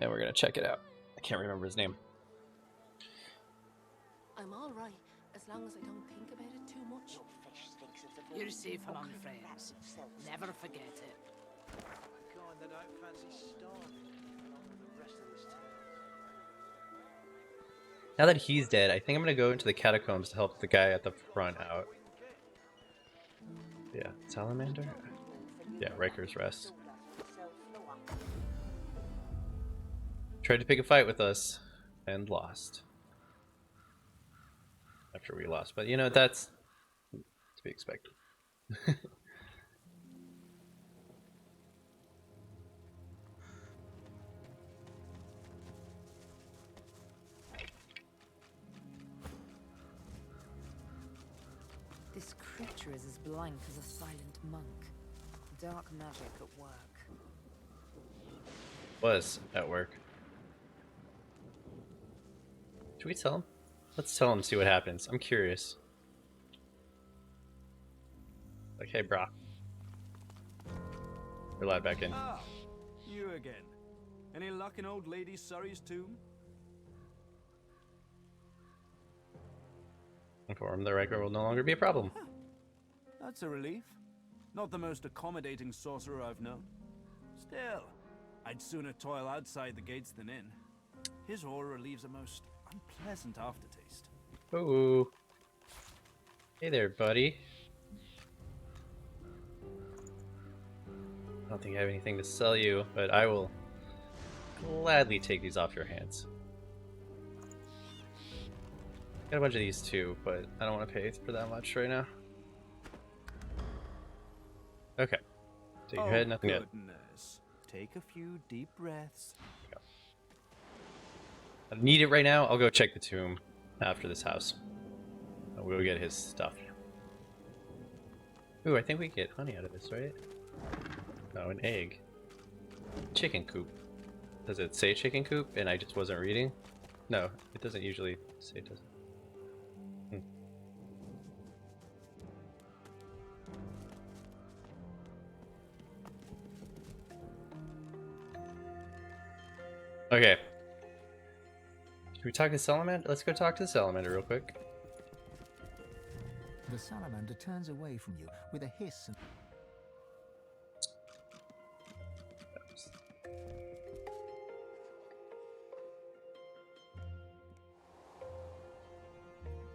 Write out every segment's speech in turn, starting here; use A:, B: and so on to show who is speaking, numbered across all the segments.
A: and we're gonna check it out. I can't remember his name.
B: I'm all right, as long as I don't think about it too much.
C: You're safe among friends. Never forget it.
D: God, that I fancy starving along with the rest of this town.
A: Now that he's dead, I think I'm gonna go into the catacombs to help the guy at the front out. Yeah, Salamander? Yeah, Riker's Rest. Tried to pick a fight with us and lost. After we lost, but you know, that's to be expected.
C: This creature is as blank as a silent monk. Dark magic at work.
A: Was at work. Should we tell him? Let's tell him and see what happens. I'm curious. Like, hey, bro. We're allowed back in.
E: Ah, you again. Any luck in old lady Surrey's tomb?
A: Inform the Riker will no longer be a problem.
E: That's a relief. Not the most accommodating sorcerer I've known. Still, I'd sooner toil outside the gates than in. His aura leaves a most unpleasant aftertaste.
A: Ooh. Hey there, buddy. I don't think I have anything to sell you, but I will gladly take these off your hands. Got a bunch of these too, but I don't want to pay for that much right now. Okay. Take your head, nothing yet.
E: Goodness. Take a few deep breaths.
A: I need it right now. I'll go check the tomb after this house. We'll get his stuff. Ooh, I think we get honey out of this, right? No, an egg. Chicken coop. Does it say chicken coop and I just wasn't reading? No, it doesn't usually say it doesn't. Okay. Should we talk to Salamander? Let's go talk to the Salamander real quick.
F: The salamander turns away from you with a hiss and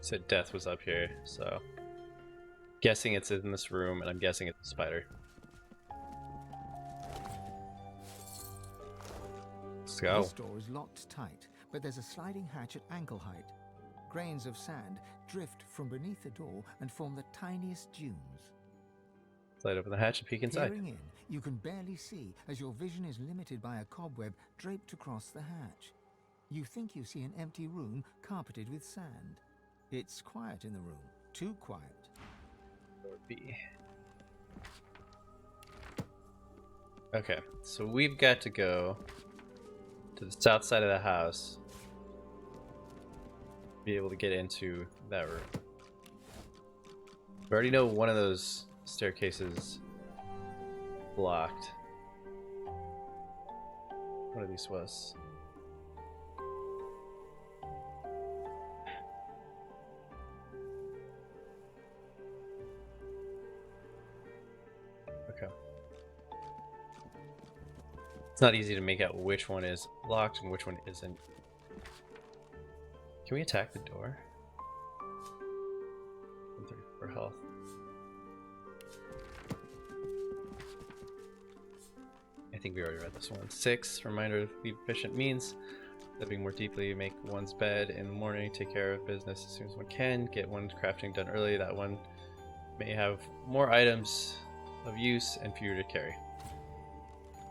A: said death was up here, so guessing it's in this room, and I'm guessing it's a spider. Let's go.
F: This door is locked tight, but there's a sliding hatch at ankle height. Grains of sand drift from beneath the door and form the tiniest dunes.
A: Slide open the hatch and peek inside.
F: Peering in, you can barely see as your vision is limited by a cobweb draped across the hatch. You think you see an empty room carpeted with sand. It's quiet in the room, too quiet.
A: B. Okay, so we've got to go to the south side of the house. Be able to get into that room. We already know one of those staircases blocked. One of these was. Okay. It's not easy to make out which one is locked and which one isn't. Can we attack the door? 134 health. I think we already read this one. 6. Reminder of the efficient means. Living more deeply, make one's bed in the morning, take care of business as soon as one can, get one's crafting done early, that one may have more items of use and fewer to carry.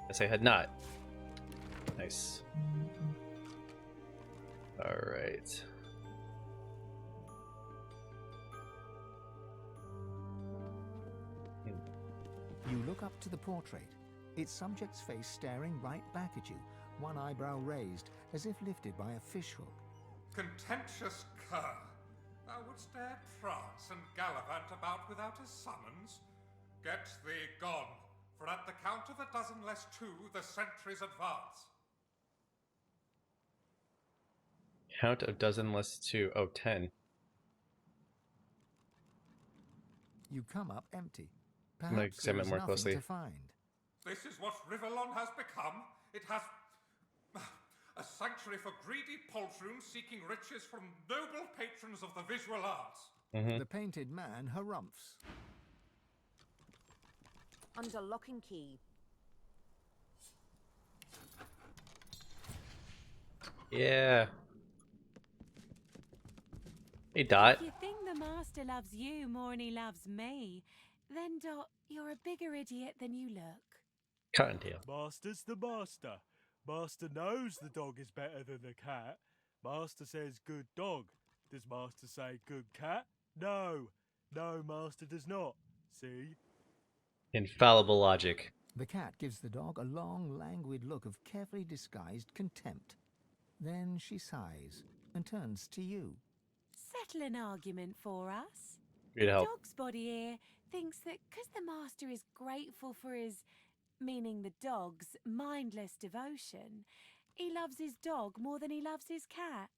A: Yes, I had not. Nice. Alright.
F: You look up to the portrait, its subject's face staring right back at you, one eyebrow raised, as if lifted by a fishhook.
G: Contentious cur! Thou wouldst dare prance and gallivant about without a summons? Get thee gone, for at the count of a dozen less two, the sentries advance.
A: Count a dozen less 2. Oh, 10.
F: You come up empty.
A: I'm gonna
F: Perhaps there
A: examine it
F: is
A: more
F: nothing
A: closely.
F: to find.
G: This is what Riverlon has become. It has a sanctuary for greedy poltroons seeking riches from noble patrons of the visual arts.
A: Mm-hmm.
F: The painted man harumphs.
C: Under lock and key.
A: Yeah. Hey, Dot.
H: If you think the master loves you more than he loves me, then Dot, you're a bigger idiot than you look.
A: Cottontail.
I: Master's the master. Master knows the dog is better than the cat. Master says good dog. Does Master say good cat? No. No, Master does not. See?
A: Infallible logic.
F: The cat gives the dog a long, languid look of carefully disguised contempt. Then she sighs and turns to you.
H: Settle an argument for us.
A: Great help.
H: Dog's body here thinks that because the master is grateful for his, meaning the dog's, mindless devotion, he loves his dog more than he loves his cat.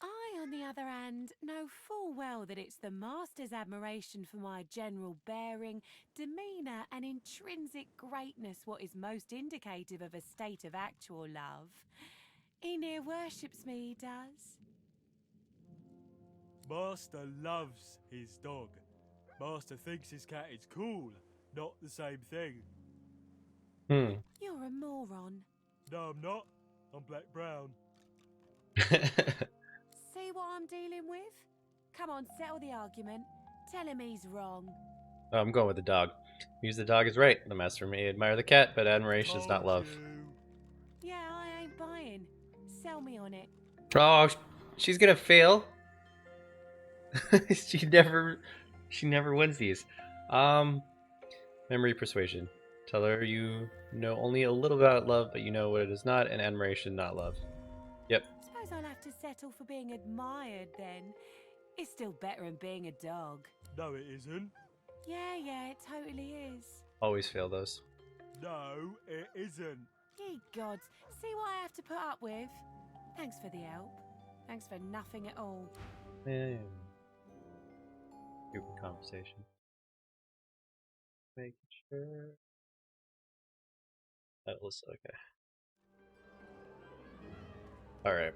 H: I, on the other hand, know full well that it's the master's admiration for my general bearing, demeanour and intrinsic greatness what is most indicative of a state of actual love. He near worships me, he does.
I: Master loves his dog. Master thinks his cat is cool, not the same thing.
H: You're a moron.
I: No, I'm not. I'm black-brown.
H: See what I'm dealing with? Come on, settle the argument. Tell him he's wrong.
A: Oh, I'm going with the dog. Because the dog is right. The master may admire the cat, but admiration is not love.
I: Told you.
H: Yeah, I ain't buying. Sell me on it.
A: Oh, she's gonna fail. she never wins these. Memory persuasion. Tell her you know only a little about love, but you know what it is not, and admiration, not love. Yep.
H: Suppose I'll have to settle for being admired then. It's still better than being a dog.
I: No, it isn't.
H: Yeah, it totally is.
A: Always fail those.
I: No, it isn't.
H: Ye gods, see what I have to put up with? Thanks for the help. Thanks for nothing at all.
A: Stupid conversation. Making sure. That was okay. Alright.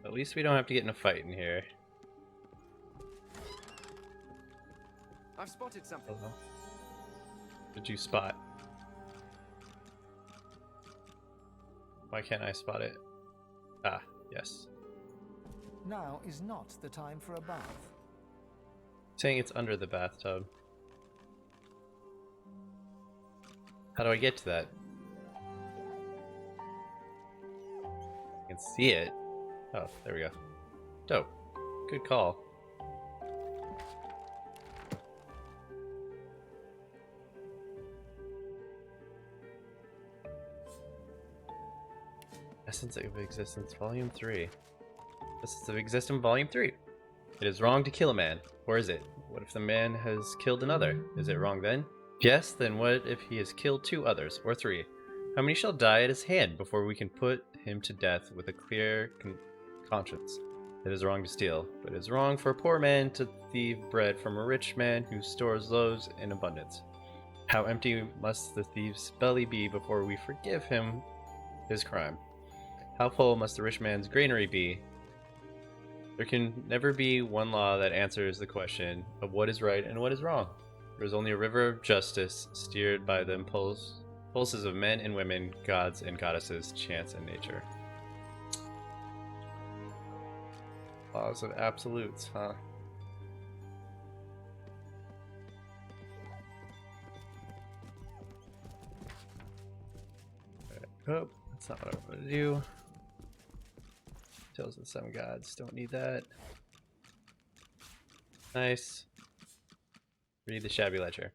A: At least we don't have to get in a fight in here.
J: I've spotted something.
A: What did you spot? Why can't I spot it? Ah, yes.
F: Now is not the time for a bath.
A: Saying it's under the bathtub. How do I get to that? I can see it. Oh, there we go. Dope. Good call. Essence of Existence, Volume 3. Essence of Existence, Volume 3. It is wrong to kill a man. Or is it? What if the man has killed another? Is it wrong then? Yes, then what if he has killed 2 others, or 3? How many shall die at his hand before we can put him to death with a clear conscience? It is wrong to steal, but it is wrong for a poor man to thieve bread from a rich man who stores loaves in abundance. How empty must the thief's belly be before we forgive him his crime? How full must the rich man's granary be? There can never be one law that answers the question of what is right and what is wrong. There is only a river of justice steered by the impulses of men and women, gods and goddesses, chance and nature. Laws of absolutes, huh? Oh, that's not what I want to do. Tales of the 7 gods, don't need that. Nice. Read the shabby ledger.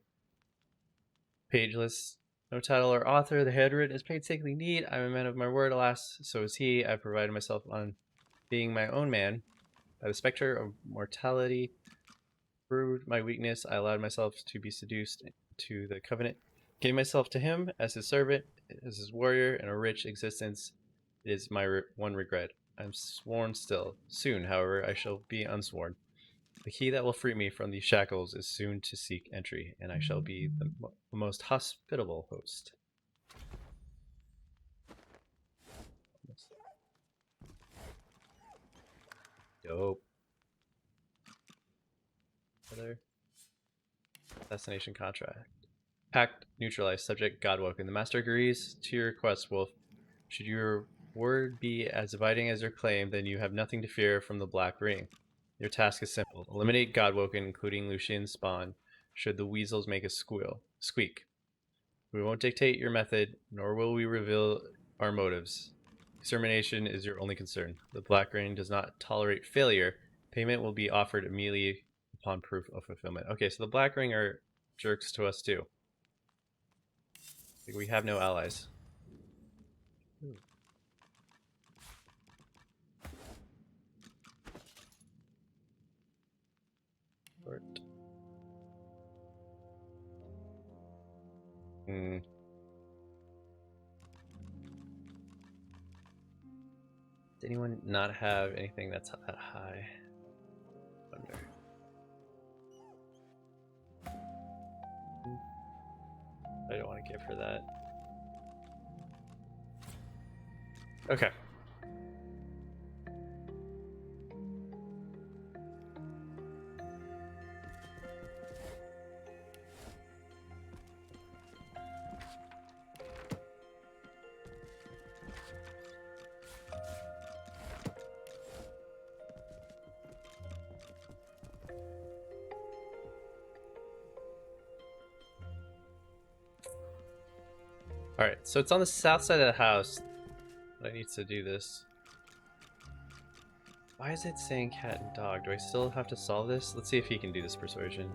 A: Pageless, no title or author. The handwritten is painstakingly neat. I'm a man of my word, alas, so is he. I provided myself on being my own man. By the spectre of mortality, proved my weakness. I allowed myself to be seduced to the covenant. Gave myself to him as his servant, as his warrior, in a rich existence. It is my one regret. I'm sworn still. Soon, however, I shall be unsworn. The key that will free me from these shackles is soon to seek entry, and I shall be the most hospitable host. Dope. Other assassination contract. Pact neutralized. Subject Godwoken. The master agrees to your request, Wolf. Should your word be as abiding as your claim, then you have nothing to fear from the Black Ring. Your task is simple. Eliminate Godwoken, including Lucian's spawn, should the weasels make a squeak. We won't dictate your method, nor will we reveal our motives. Extermination is your only concern. The Black Ring does not tolerate failure. Payment will be offered immediately upon proof of fulfillment. Okay, so the Black Ring are jerks to us too. Like, we have no allies. Ooh. Hmm. Does anyone not have anything that's that high? Wonder. I don't want to give her that. Okay. Alright, so it's on the south side of the house that I need to do this. Why is it saying cat and dog? Do I still have to solve this? Let's see if he can do this persuasion.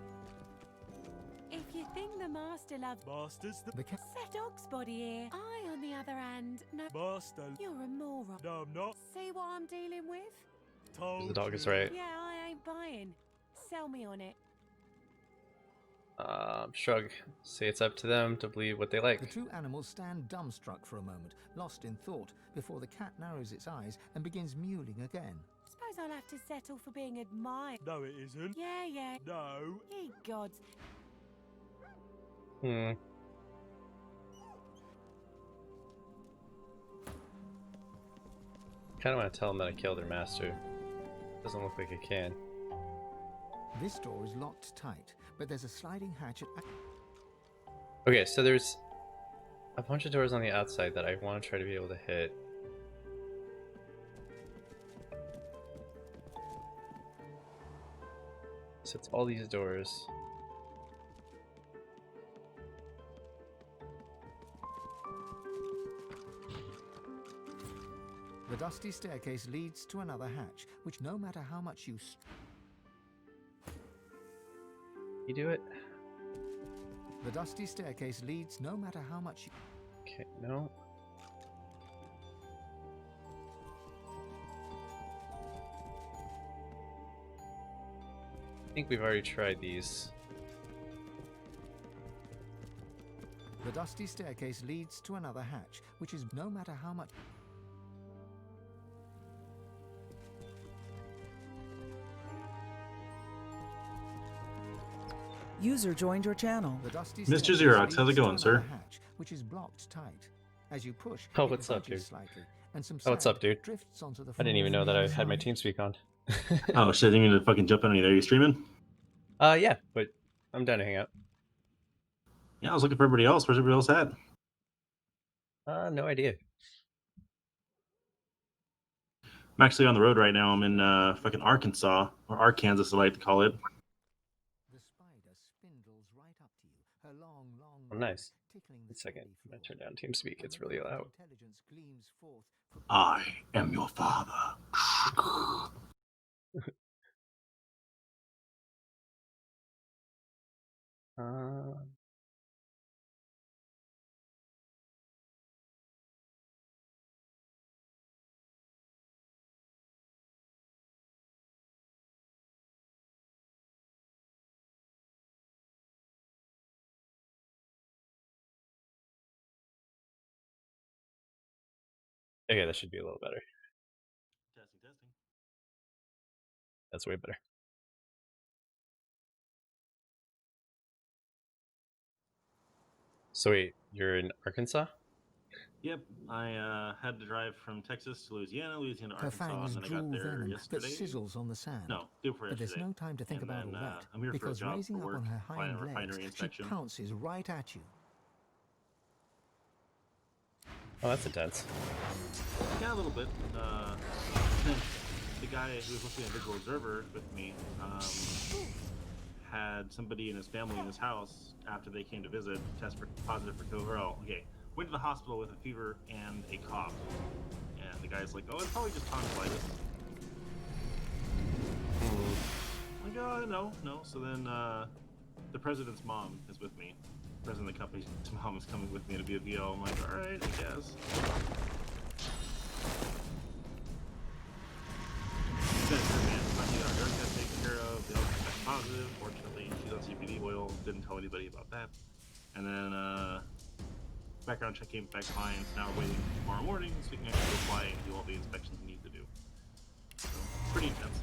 H: If you think the master loves
I: Master's the
F: cat.
H: Set dog's body here. I, on the other hand, no.
I: master.
H: You're a moron.
I: No, I'm not.
H: See what I'm dealing with?
I: Told
A: The dog is
I: you.
A: right.
H: Yeah, I ain't buying. Sell me on it.
A: Shrug. Say it's up to them to believe what they like.
F: The two animals stand dumbstruck for a moment, lost in thought, before the cat narrows its eyes and begins mewling again.
H: Suppose I'll have to settle for being admired.
I: No, it isn't.
H: Yeah.
I: No.
H: Ye gods.
A: Hmm. Kind of want to tell them that I killed their master. Doesn't look like I can.
F: This door is locked tight, but there's a sliding hatch at...
A: Okay, so there's a bunch of doors on the outside that I want to try to be able to hit. So it's all these doors.
F: The dusty staircase leads to another hatch, which no matter how much you...
A: You do it?
F: The dusty staircase leads no matter how much you...
A: Okay, no. I think we've already tried these.
F: The dusty staircase leads to another hatch, which is no matter how much...
K: User joined your channel.
F: The dusty
L: Mr.
F: staircase
L: Xerox,
F: leads
L: how's it
F: to
L: going, sir?
F: another hatch, which is blocked tight. As you push,
A: Oh,
F: it
A: what's up,
F: budges
A: dude?
F: slightly, and some
A: Oh, what's
F: sand
A: up, dude?
F: drifts onto the
A: I didn't even
F: floor
A: know that I
F: on the
A: had my
F: side.
A: TeamSpeak on.
L: Oh shit, you mean to fucking jump in on you there? You streaming?
A: Yeah, but I'm down to hang out.
L: Yeah, I was looking for everybody else. Where's everybody else at?
A: No idea.
L: I'm actually on the road right now. I'm in fucking Arkansas, or Arkansas, as I like to call it.
F: The spider spindles right up to you, her long
A: Oh,
F: leg
A: nice.
F: tickling the
A: One second.
F: sandy
A: I'm gonna
F: floor.
A: turn down TeamSpeak. It's
F: A
A: really
F: look of
A: loud.
F: intelligence gleams forth from...
L: I am your father.
A: Uh, Okay, that should be a little better.
L: Testing, testing.
A: That's way better. So wait, you're in Arkansas?
L: Yep, I had to drive from Texas to Louisiana, Louisiana to
F: Her
L: Arkansas,
F: fangs
L: and then I got
F: drool
L: there
F: venom that
L: yesterday.
F: sizzles on the sand.
L: No, day before
F: But there's
L: yesterday.
F: no time to think
L: And
F: about
L: then,
F: all that,
L: I'm here for a
F: because
L: job
F: raising
L: for
F: up
L: work,
F: on her
L: flying a
F: hind legs,
L: refinery
F: she
L: inspection.
F: pounces right at you.
A: Oh, that's intense.
L: Yeah, a little bit. The guy who was supposed to be a visual observer with me had somebody in his family in his house after they came to visit test positive for COVID. Okay, went to the hospital with a fever and a cough, and the guy's like, "Oh, it's probably just tonsillitis." I'm like, "Oh, no." So then the president's mom is with me. The president of the company's mom is coming with me to be a VO. I'm like, all right, I guess. Her hair's got taken care of. They all tested positive. Fortunately, she's on CBD oil. Didn't tell anybody about that. And then background check came back fine. So now we're waiting tomorrow morning so we can actually apply and do all the inspections we need to do. So pretty intense.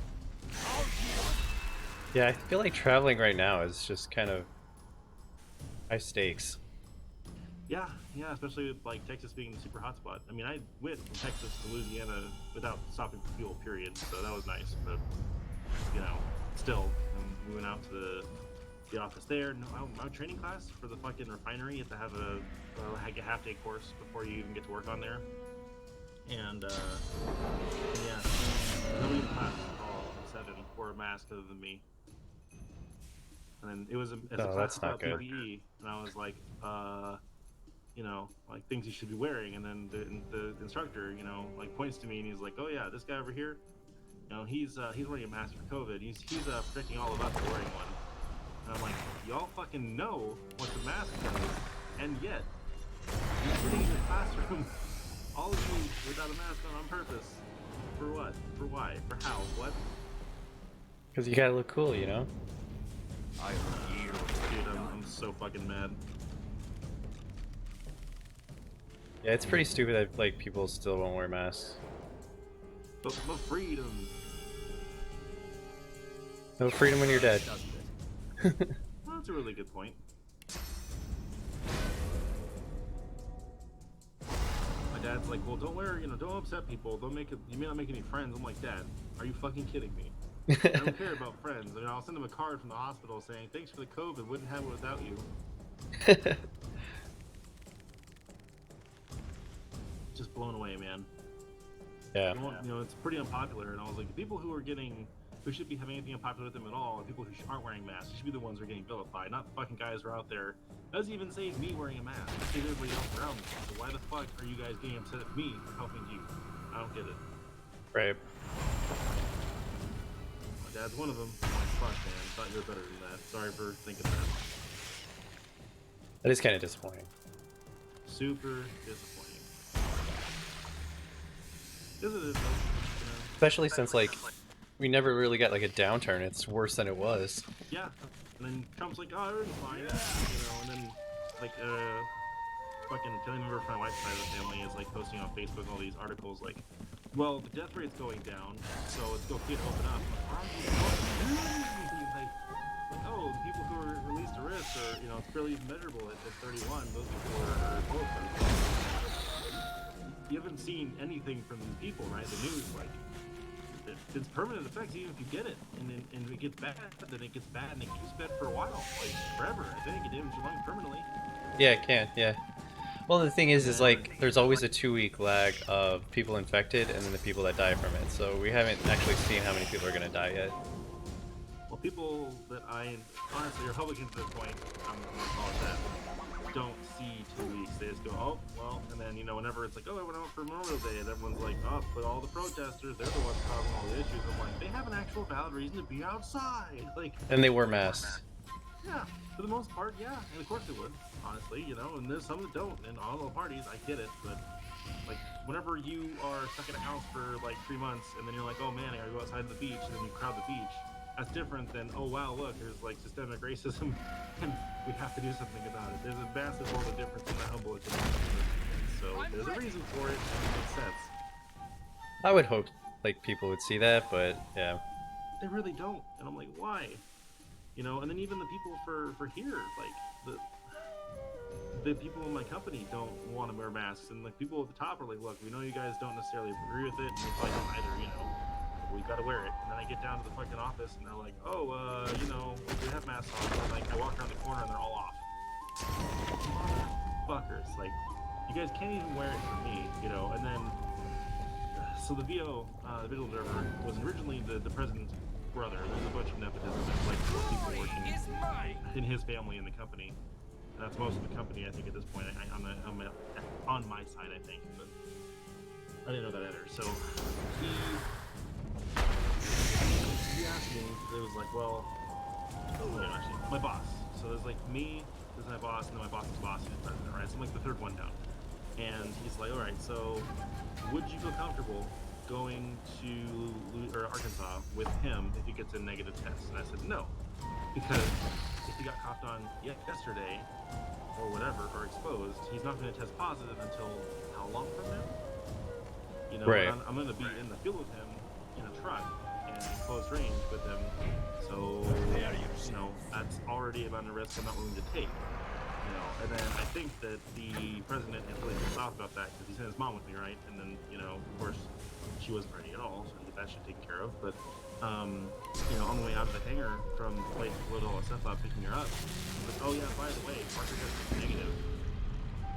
A: Yeah, I feel like traveling right now is just kind of high stakes.
L: Yeah, especially with like Texas being the super hot spot. I mean, I went from Texas to Louisiana without stopping for fuel, period. So that was nice, but still, we went out to the office there. No, my training class for the fucking refinery. You have to have a half-day course before you even get to work on there. And yeah, nobody in class all 7 wore a mask other than me. And then it was a class about PPE, and I was like, like things you should be wearing. And then the instructor, like points to me and he's like, "Oh yeah, this guy over here, he's wearing a mask for COVID. He's predicting all of us are wearing one." And I'm like, y'all fucking know what the mask does, and yet you're sitting in your classroom, all of you without a mask on purpose. For what? For why? For how? What?
A: Because you gotta look cool, you know?
L: Dude, I'm so fucking mad.
A: Yeah, it's pretty stupid that like people still won't wear masks.
L: But freedom.
A: No freedom when you're dead.
L: Well, that's a really good point. My dad's like, well, don't wear, don't upset people. You may not make any friends. I'm like, Dad, are you fucking kidding me? I don't care about friends. I mean, I'll send them a card from the hospital saying, thanks for the COVID, wouldn't have it without you. Just blown away, man.
A: Yeah.
L: It's pretty unpopular, and I was like, the people who should be having anything unpopular with them at all, are people who aren't wearing masks. Should be the ones who are getting vilified, not the fucking guys who are out there. Doesn't even save me wearing a mask. It saves everybody else around me. So why the fuck are you guys getting upset at me for helping you? I don't get it.
A: Right.
L: My dad's one of them. I'm like, fuck, man. I thought you were better than that. Sorry for thinking that.
A: That is kind of disappointing.
L: Super disappointing. Is it though?
A: Especially since like we never really got like a downturn. It's worse than it was.
L: Yeah. And then Trump's like, oh, everything's fine. And then like fucking family member from my wife's side of the family is like posting on Facebook all these articles like, well, the death rate's going down, so let's go get open up. Like, oh, the people who are released to risk are, it's fairly measurable at 31. Those people are close. You haven't seen anything from the people, right? The news, like, it's permanent effects even if you get it, and if it gets bad, then it gets bad, and it keeps bad for a while, like forever. I think it damages your lungs permanently.
A: Yeah, it can. Yeah. Well, the thing is like there's always a 2-week lag of people infected and then the people that die from it. So we haven't actually seen how many people are gonna die yet.
L: Well, people that honestly, Republicans at this point, I'm gonna call it that, don't see 2 weeks. They just go, oh, well, and then, whenever it's like, oh, I went out for Memorial Day, and everyone's like, oh, but all the protesters, they're the ones causing all the issues. I'm like, they have an actual valid reason to be outside. Like,
A: And they wear masks.
L: Yeah, for the most part, yeah. And of course they would, honestly, and there's some that don't, and all the parties, I get it, but, like, whenever you are stuck in a house for, like, 3 months, and then you're like, oh, man, I gotta go outside to the beach, and then you crowd the beach, that's different than, oh, wow, look, there's, like, systemic racism, and we have to do something about it. There's a massive world of difference in the humble economic. So there's a reason for it, and it makes sense.
A: I would hope like people would see that, but yeah.
L: They really don't, and I'm like, why? You know, and then even the people for here, like the people in my company don't want to wear masks, and like people at the top are like, look, we know you guys don't necessarily agree with it, and if I don't either, you know, we gotta wear it. And then I get down to the fucking office, and they're like, oh, you know, we have masks on. And like I walk around the corner, and they're all off. Fuckers, like, you guys can't even wear it for me, you know. And then, so the VO, the visual observer, was originally the president's brother. There's a bunch of nepotism, like people working in his family in the company. And that's most of the company, I think, at this point. I'm on my side, I think, but I didn't know that either. So he asked me. It was like, well, actually, my boss. So there's like me, there's my boss, and then my boss's boss, who's the president, right? So I'm like the third one down. And he's like, all right, so would you feel comfortable going to Arkansas with him if he gets a negative test? And I said no, because if he got coughed on yesterday or whatever, or exposed, he's not going to test positive until how long from now? You know,
A: right.
L: I'm going to be in the field with him in a truck and in close range with him, so, you know, that's already about a risk I'm not willing to take. You know, and then I think that the president is really pissed off about that because he sent his mom with me, right? And then, you know, of course, she wasn't ready at all, so that should take care of. But, you know, on the way out of the hangar from the place to load all the stuff up, picking her up, I'm like, oh yeah, by the way, Parker tested negative.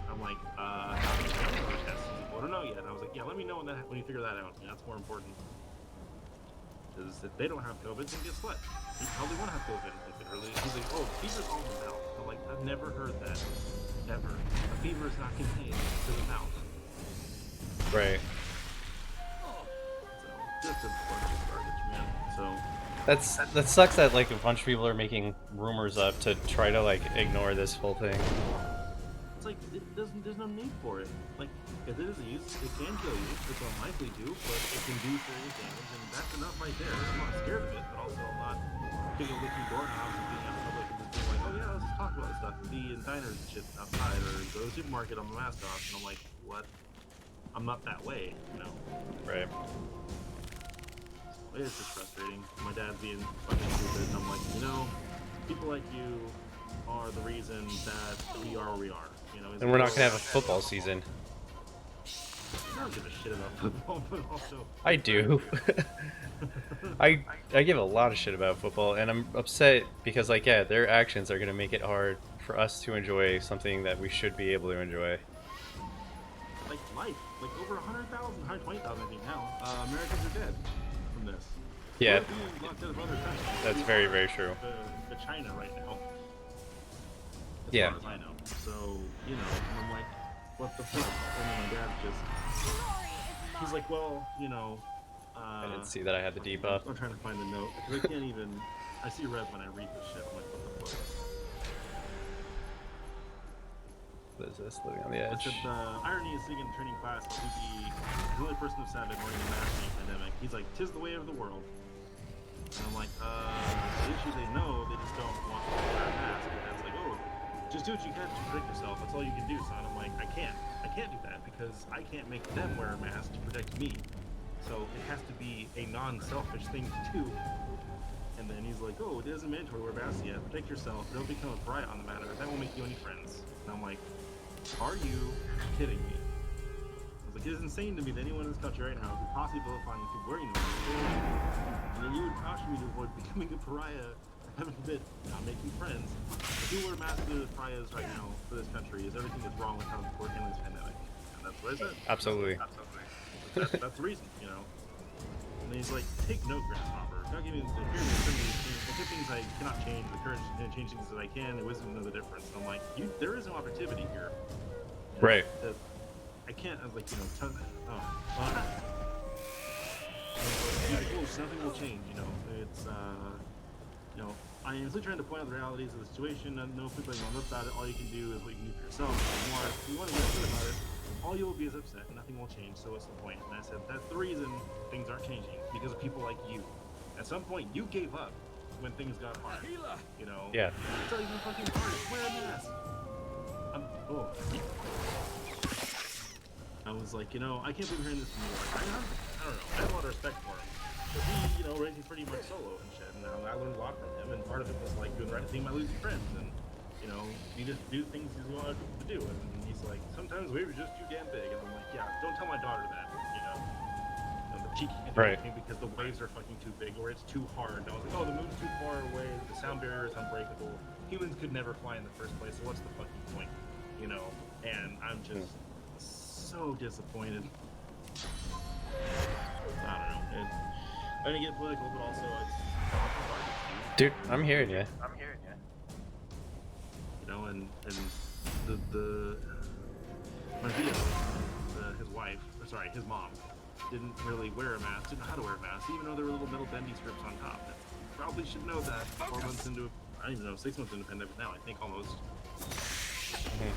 L: I'm like, how do you know the test? He's like, well, I don't know yet. And I was like, yeah, let me know when you figure that out. You know, that's more important. Because if they don't have COVID, then guess what? You probably won't have COVID if it really. He's like, oh, fever's all in the mouth. I'm like, I've never heard that, ever. A fever is not contained to the mouth.
A: Right.
L: So, just a bunch of garbage, man. So.
A: That sucks that like a bunch of people are making rumors up to try to like ignore this whole thing.
L: It's like there's no need for it. Like if it is a use, it can kill you. It's unlikely to, but it can do serious damage, and that's enough right there. I'm not scared of it, but also I'm not being a licking doorknobs and being out in public and just being like, oh yeah, let's just talk about this stuff. Be in diners and shit outside, or go to the supermarket on the mask off, and I'm like, what? I'm not that way, you know.
A: Right.
L: It's just frustrating. My dad's being fucking stupid, and I'm like, you know, people like you are the reason that we are where we are. You know,
A: and we're not gonna have a football season.
L: I don't give a shit about football, but also
A: I do. I give a lot of shit about football, and I'm upset because like yeah, their actions are gonna make it hard for us to enjoy something that we should be able to enjoy.
L: Like life, like over 100,000, 120,000, I think now. Americans are dead from this.
A: Yeah, that's
L: we
A: very, very true.
L: The China right now. As
A: yeah.
L: far as I know. So, you know, I'm like, what the fuck? And then my dad just, he's like, well, you know.
A: I didn't see that I had the debuff.
L: I'm trying to find the note because I can't even. I see red when I read this shit. I'm like, what the fuck?
A: What is this? Living on the
L: It
A: edge.
L: said the irony is sitting in training class will be the only person who said it wearing a mask in the pandemic. He's like, tis the way of the world. And I'm like, the issue they know, they just don't want to wear a mask. And that's like, oh, just do what you can to protect yourself. That's all you can do, son. I'm like, I can't do that because I can't make them wear a mask to protect me. So it has to be a non-selfish thing to do. And then he's like, oh, it isn't mandatory to wear masks yet. Protect yourself. Don't become a pariah on the matter. That won't make you any friends. And I'm like, are you kidding me? I was like, it is insane to me that anyone in this country right now could possibly vilify me for wearing them. And then you would caution me to avoid becoming a pariah, heaven forbid, not making friends. If you wear masks to the pariahs right now for this country, is everything that's wrong with how we're handling this pandemic. And that's what I said.
A: Absolutely.
L: That's the reason, you know. And then he's like, take note, Grasshopper. God give me the things I cannot change, the courage to change things that I can, the wisdom to know the difference. And I'm like, there is no opportunity here. And
A: right.
L: I can't, I was like, you know, nothing will change, you know. It's, you know, I am still trying to point out the realities of the situation. No people know about it. All you can do is what you can do for yourself. If you want to get upset about it, all you will be is upset, and nothing will change. So what's the point? And I said, that's the reason things aren't changing, because of people like you. At some point, you gave up when things got hard. You know?
A: Yeah.
L: It's not even fucking hard. Wear a mask. I was like, you know, I can't believe hearing this from you. Like, I don't know. I have a lot of respect for him. But he, you know, he's pretty much solo and shit. And I learned a lot from him. And part of it was like doing the right thing by losing friends. And, you know, you just do things you want to do. And he's like, sometimes waves are just too damn big. And I'm like, yeah, don't tell my daughter that, you know. She can't do anything because the waves are fucking too big or it's too hard. And I was like, oh, the moon's too far away. The sound barrier is unbreakable. Humans could never fly in the first place. So what's the fucking point, you know? And I'm just so disappointed. I don't know. I'm gonna get political, but also it's
A: dude, I'm hearing you.
L: You know, and the my Vito, his wife, or sorry, his mom, didn't really wear a mask, didn't know how to wear a mask, even though there were little metal bendy strips on top. Probably should know that 4 months into, I don't even know, 6 months into the pandemic now, I think almost.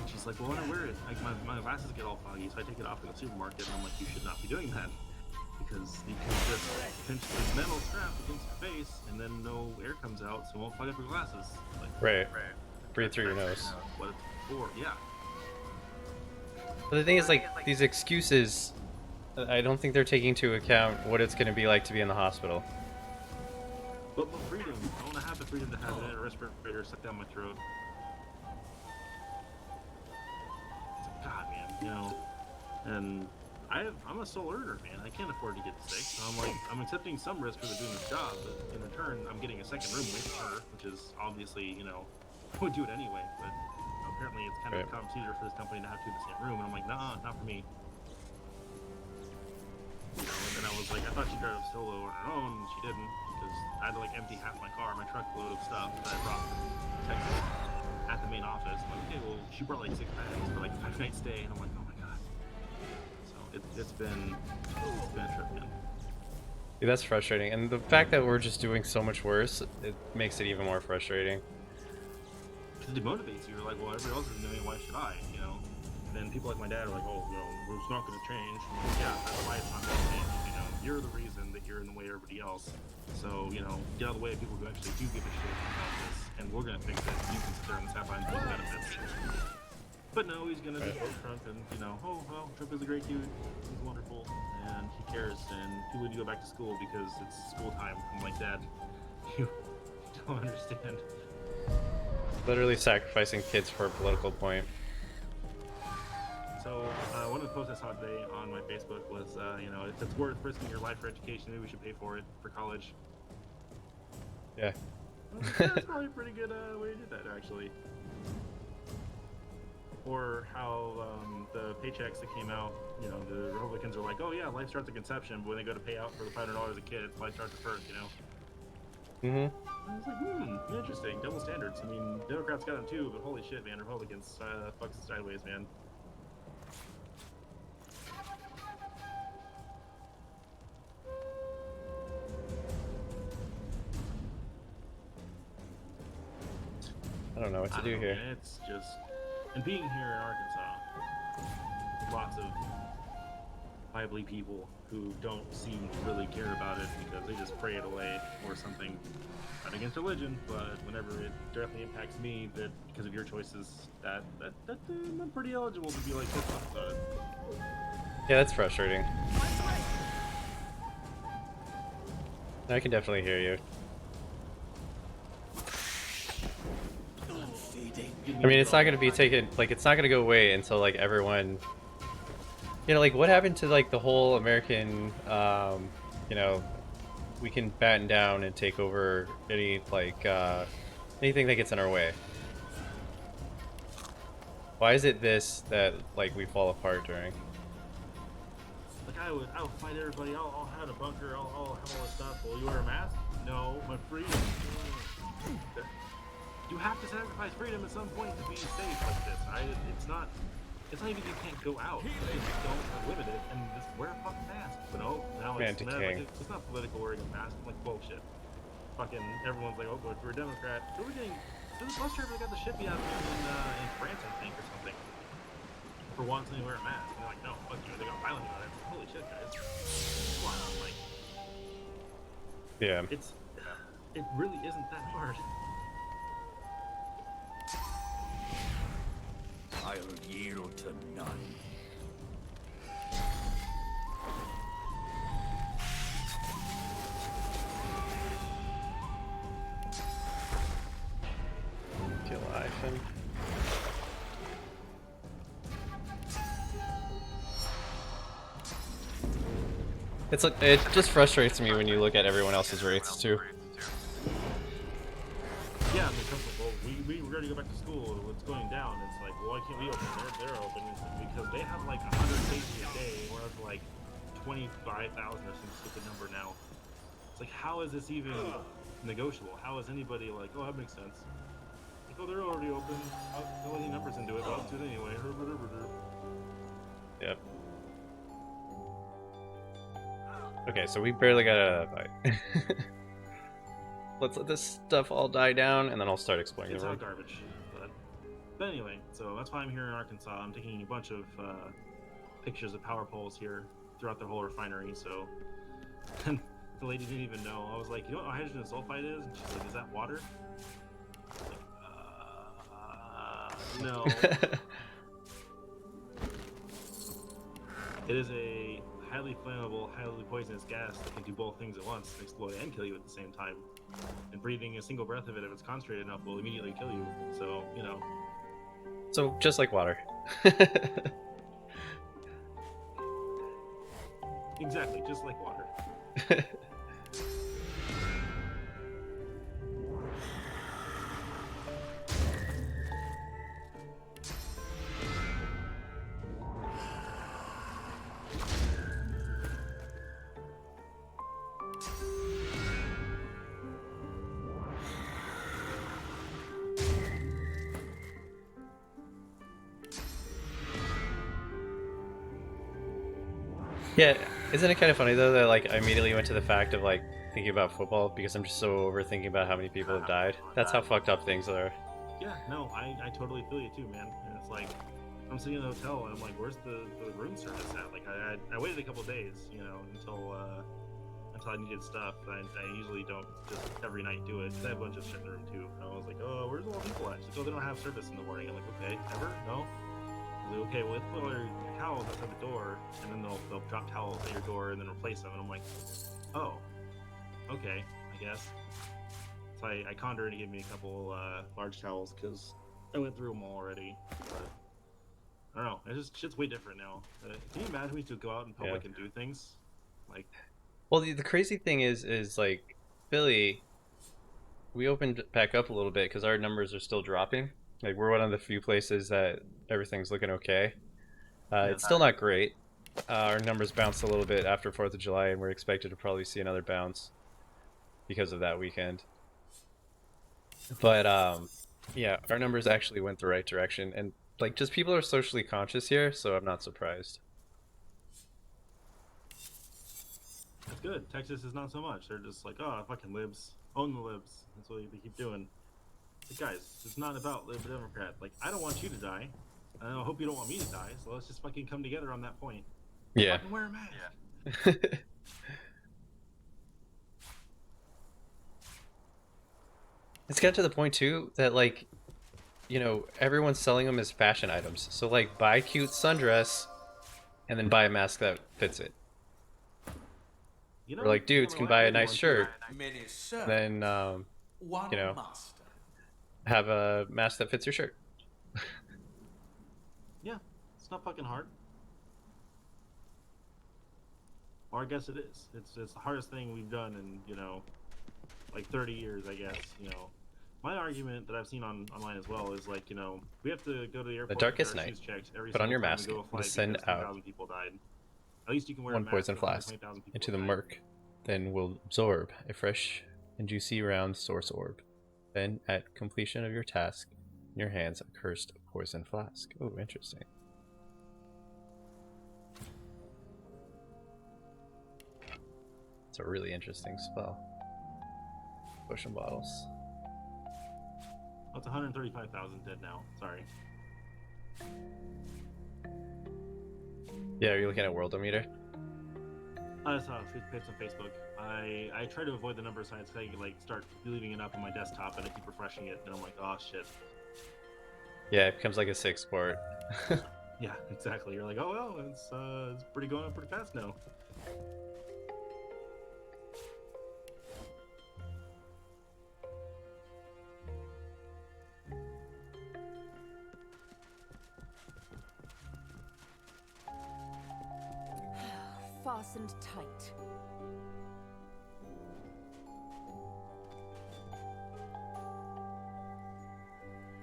L: She's like, well, when I wear it, like my glasses get all foggy, so I take it off in the supermarket, and I'm like, you should not be doing that. Because you can just pinch this metal strap against your face, and then no air comes out, so it won't fog up your glasses. Like,
A: right. Breathe through your nose.
L: What it's for, yeah.
A: But the thing is, like, these excuses, I don't think they're taking into account what it's going to be like to be in the hospital.
L: But freedom. I want to have the freedom to have a respirator stuck down my throat. God, man, you know, and I'm a sole earner, man. I can't afford to get sick, so I'm like, I'm accepting some risk for doing this job, but in return, I'm getting a second roommate for her, which is obviously, you know, I would do it anyway, but apparently it's kind of a common procedure for this company to have two in the same room, and I'm like, nah, not for me. You know, and then I was like, I thought she'd drive solo on her own, and she didn't, because I had to like empty half my car, my truckload of stuff that I brought from Texas at the main office. I'm like, okay, well, she brought like 6 bags for like a 5-night stay, and I'm like, oh my god. So it's been a trip, man.
A: Yeah, that's frustrating, and the fact that we're just doing so much worse, it makes it even more frustrating.
L: It demotivates you. You're like, well, everybody else is doing it, why should I? You know. And then people like my dad are like, oh, you know, it's not going to change. I'm like, yeah, that's why it's not going to change. You know, you're the reason that you're in the way of everybody else. So, you know, get out of the way of people who actually do give a shit about this, and we're going to fix it. You can sit there on the sidelines with benefits. But no, he's going to support Trump, and, you know, oh, well, Trump is a great dude. He's wonderful, and he cares, and he would go back to school because it's school time. I'm like, Dad, you don't understand.
A: Literally sacrificing kids for a political point.
L: So one of the posts I saw today on my Facebook was, you know, if it's worth risking your life for education, maybe we should pay for it for college.
A: Yeah.
L: That's probably a pretty good way to do that, actually. Or how the paychecks that came out, you know, the Republicans are like, oh yeah, life starts at conception, but when they go to pay out for the $500 a kid, life starts at birth, you know? I was like, interesting. Double standards. I mean, Democrats got them too, but holy shit, man, Republicans fucks sideways, man.
A: I don't know what to do here.
L: Man, it's just, and being here in Arkansas, lots of lively people who don't seem to really care about it because they just pray it away or something. Not against religion, but whenever it directly impacts me, that because of your choices, that I'm pretty eligible to be like this about it.
A: Yeah, that's frustrating. I can definitely hear you. I mean, it's not going to be taken, like, it's not going to go away until, like, everyone, you know, like, what happened to, like, the whole American, you know, we can batten down and take over any, like, anything that gets in our way? Why is it this that, like, we fall apart during?
L: Like, I would fight everybody, I'll have a bunker, I'll have all this stuff. Will you wear a mask? No, my freedom. You have to sacrifice freedom at some point to be safe like this. It's not even you can't go out. You just don't limit it and just wear a fucking mask. But no, now it's not political wearing a mask. I'm like, bullshit. Fucking everyone's like, oh, but if we're a Democrat, there's a bus driver that got the shit beat out of him in France, I think, or something, for wanting to wear a mask. And they're like, no, fuck you. They got violent about it. Holy shit, guys. Come on, like,
A: yeah,
L: it really isn't that hard.
M: I'll yield to none.
A: often. It's like, it just frustrates me when you look at everyone else's rates too.
L: Yeah, and it comes like, well, we were ready to go back to school. What's going down? It's like, well, why can't we open? They're open. It's like, because they have like 100 cases a day, and we're up to like 25,000 or some stupid number now. It's like, how is this even negotiable? How is anybody like, oh, that makes sense? Like, oh, they're already open. I'll throw any numbers into it, but I'll do it anyway.
A: Yep. Okay, so we barely got out of that fight. Let's let this stuff all die down, and then I'll start exploring
L: It's
A: the
L: all
A: room.
L: garbage. But anyway, so that's why I'm here in Arkansas. I'm taking a bunch of pictures of power poles here throughout the whole refinery. So and the lady didn't even know. I was like, you know what hydrogen sulfide is? And she's like, is that water? I was like, no. It is a highly flammable, highly poisonous gas that can do both things at once, explode and kill you at the same time. And breathing a single breath of it, if it's concentrated enough, will immediately kill you. So, you know.
A: So, just like water.
L: Exactly, just like water.
A: Yeah, isn't it kind of funny though that like I immediately went to the fact of like thinking about football because I'm just so overthinking about how many people have died. That's how fucked up things are.
L: Yeah, no, I totally feel you too, man. And it's like, I'm sitting in the hotel and I'm like, where's the room service at? Like, I waited a couple days, you know, until I needed stuff. I usually don't just every night do it because I have a bunch of shit in the room too. And I was like, oh, where's all the people at? She's like, oh, they don't have service in the morning. I'm like, okay, ever? No? I was like, okay, well, let's put all your towels outside the door, and then they'll drop towels at your door and then replace them. And I'm like, oh, okay, I guess. So I conned her to give me a couple large towels because I went through them all already. But I don't know. It's just shit's way different now. Can you imagine me to go out in public and do things? Like,
A: well, the crazy thing is like Philly. We opened back up a little bit because our numbers are still dropping. Like we're one of the few places that everything's looking okay. It's still not great. Our numbers bounced a little bit after 4th of July, and we're expected to probably see another bounce because of that weekend. But yeah, our numbers actually went the right direction, and like just people are socially conscious here, so I'm not surprised.
L: that's good. Texas is not so much. They're just like, oh, fucking libs. Own the libs. That's what they keep doing. But guys, it's not about Lib Democrat. Like, I don't want you to die. And I hope you don't want me to die. So let's just fucking come together on that point.
A: Yeah.
L: Fucking wear a mask.
A: Yeah. It's got to the point too that like, you know, everyone's selling them as fashion items. So like, buy a cute sundress, and then buy a mask that fits it.
L: You know,
A: or like dudes can buy a nice shirt, then you know, have a mask that fits your shirt.
L: Yeah, it's not fucking hard. Or I guess it is. It's the hardest thing we've done in, you know, like 30 years, I guess, you know. My argument that I've seen online as well is like, you know, we have to go to the airport.
A: The darkest night. Put on your mask and send out
L: people died. At least you can wear
A: one poison flask into the murk. Then will absorb a fresh and juicy round source orb. Then, at completion of your task, in your hands a cursed poison flask. Oh, interesting. It's a really interesting spell. Potion bottles.
L: Oh, it's 135,000 dead now. Sorry.
A: Yeah, are you looking at Worldometer?
L: I saw it's on Facebook. I try to avoid the number signs so I can like start leaving it up on my desktop and I keep refreshing it and I'm like, oh shit.
A: Yeah, it becomes like a 6 port.
L: Yeah, exactly. You're like, oh well, it's pretty going up pretty fast now.
C: fastened tight.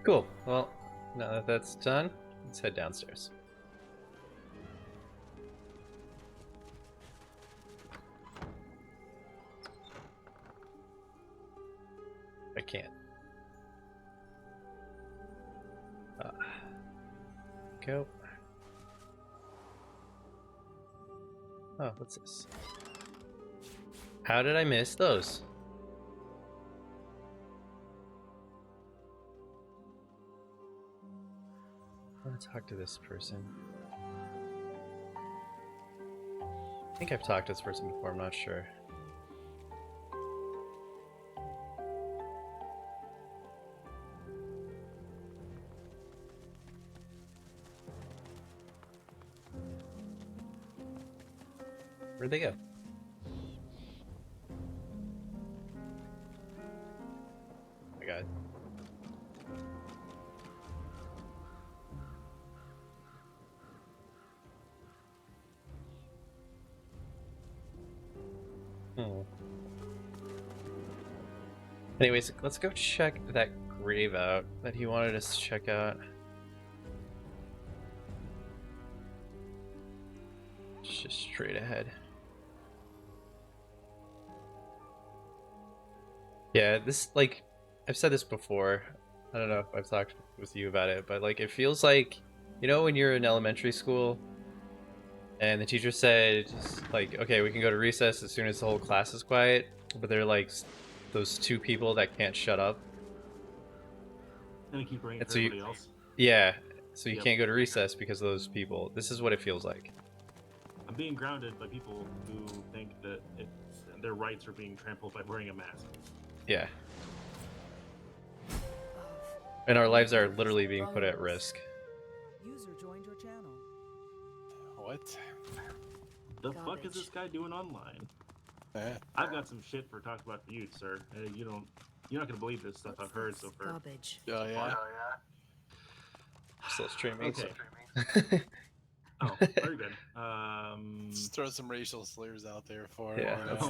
A: Cool. Well, now that that's done, let's head downstairs. I can't. Go. Oh, what's this? How did I miss those? I want to talk to this person. I think I've talked to this person before, I'm not sure. Where'd they go? Oh my god. Anyways, let's go check that grave out that he wanted us to check out. It's just straight ahead. Yeah, this, like, I've said this before. I don't know if I've talked with you about it, but like, it feels like, you know, when you're in elementary school and the teacher said, like, okay, we can go to recess as soon as the whole class is quiet, but they're like those two people that can't shut up.
L: And keep bringing
A: And so
L: everybody else.
A: Yeah, so you can't go to recess because of those people. This is what it feels like.
L: I'm being grounded by people who think that their rights are being trampled by wearing a mask.
A: Yeah. And our lives are literally being put at risk.
K: User joined your channel.
M: What?
L: The fuck is this guy doing online? I've got some shit for talk about for you, sir. You're not gonna believe this stuff I've heard so far.
C: Garbage.
M: Oh yeah.
A: Still streaming.
L: Okay.
A: So.
L: Oh, very good.
M: Just throw some racial slurs out there for
A: Yeah,
M: him.
A: that's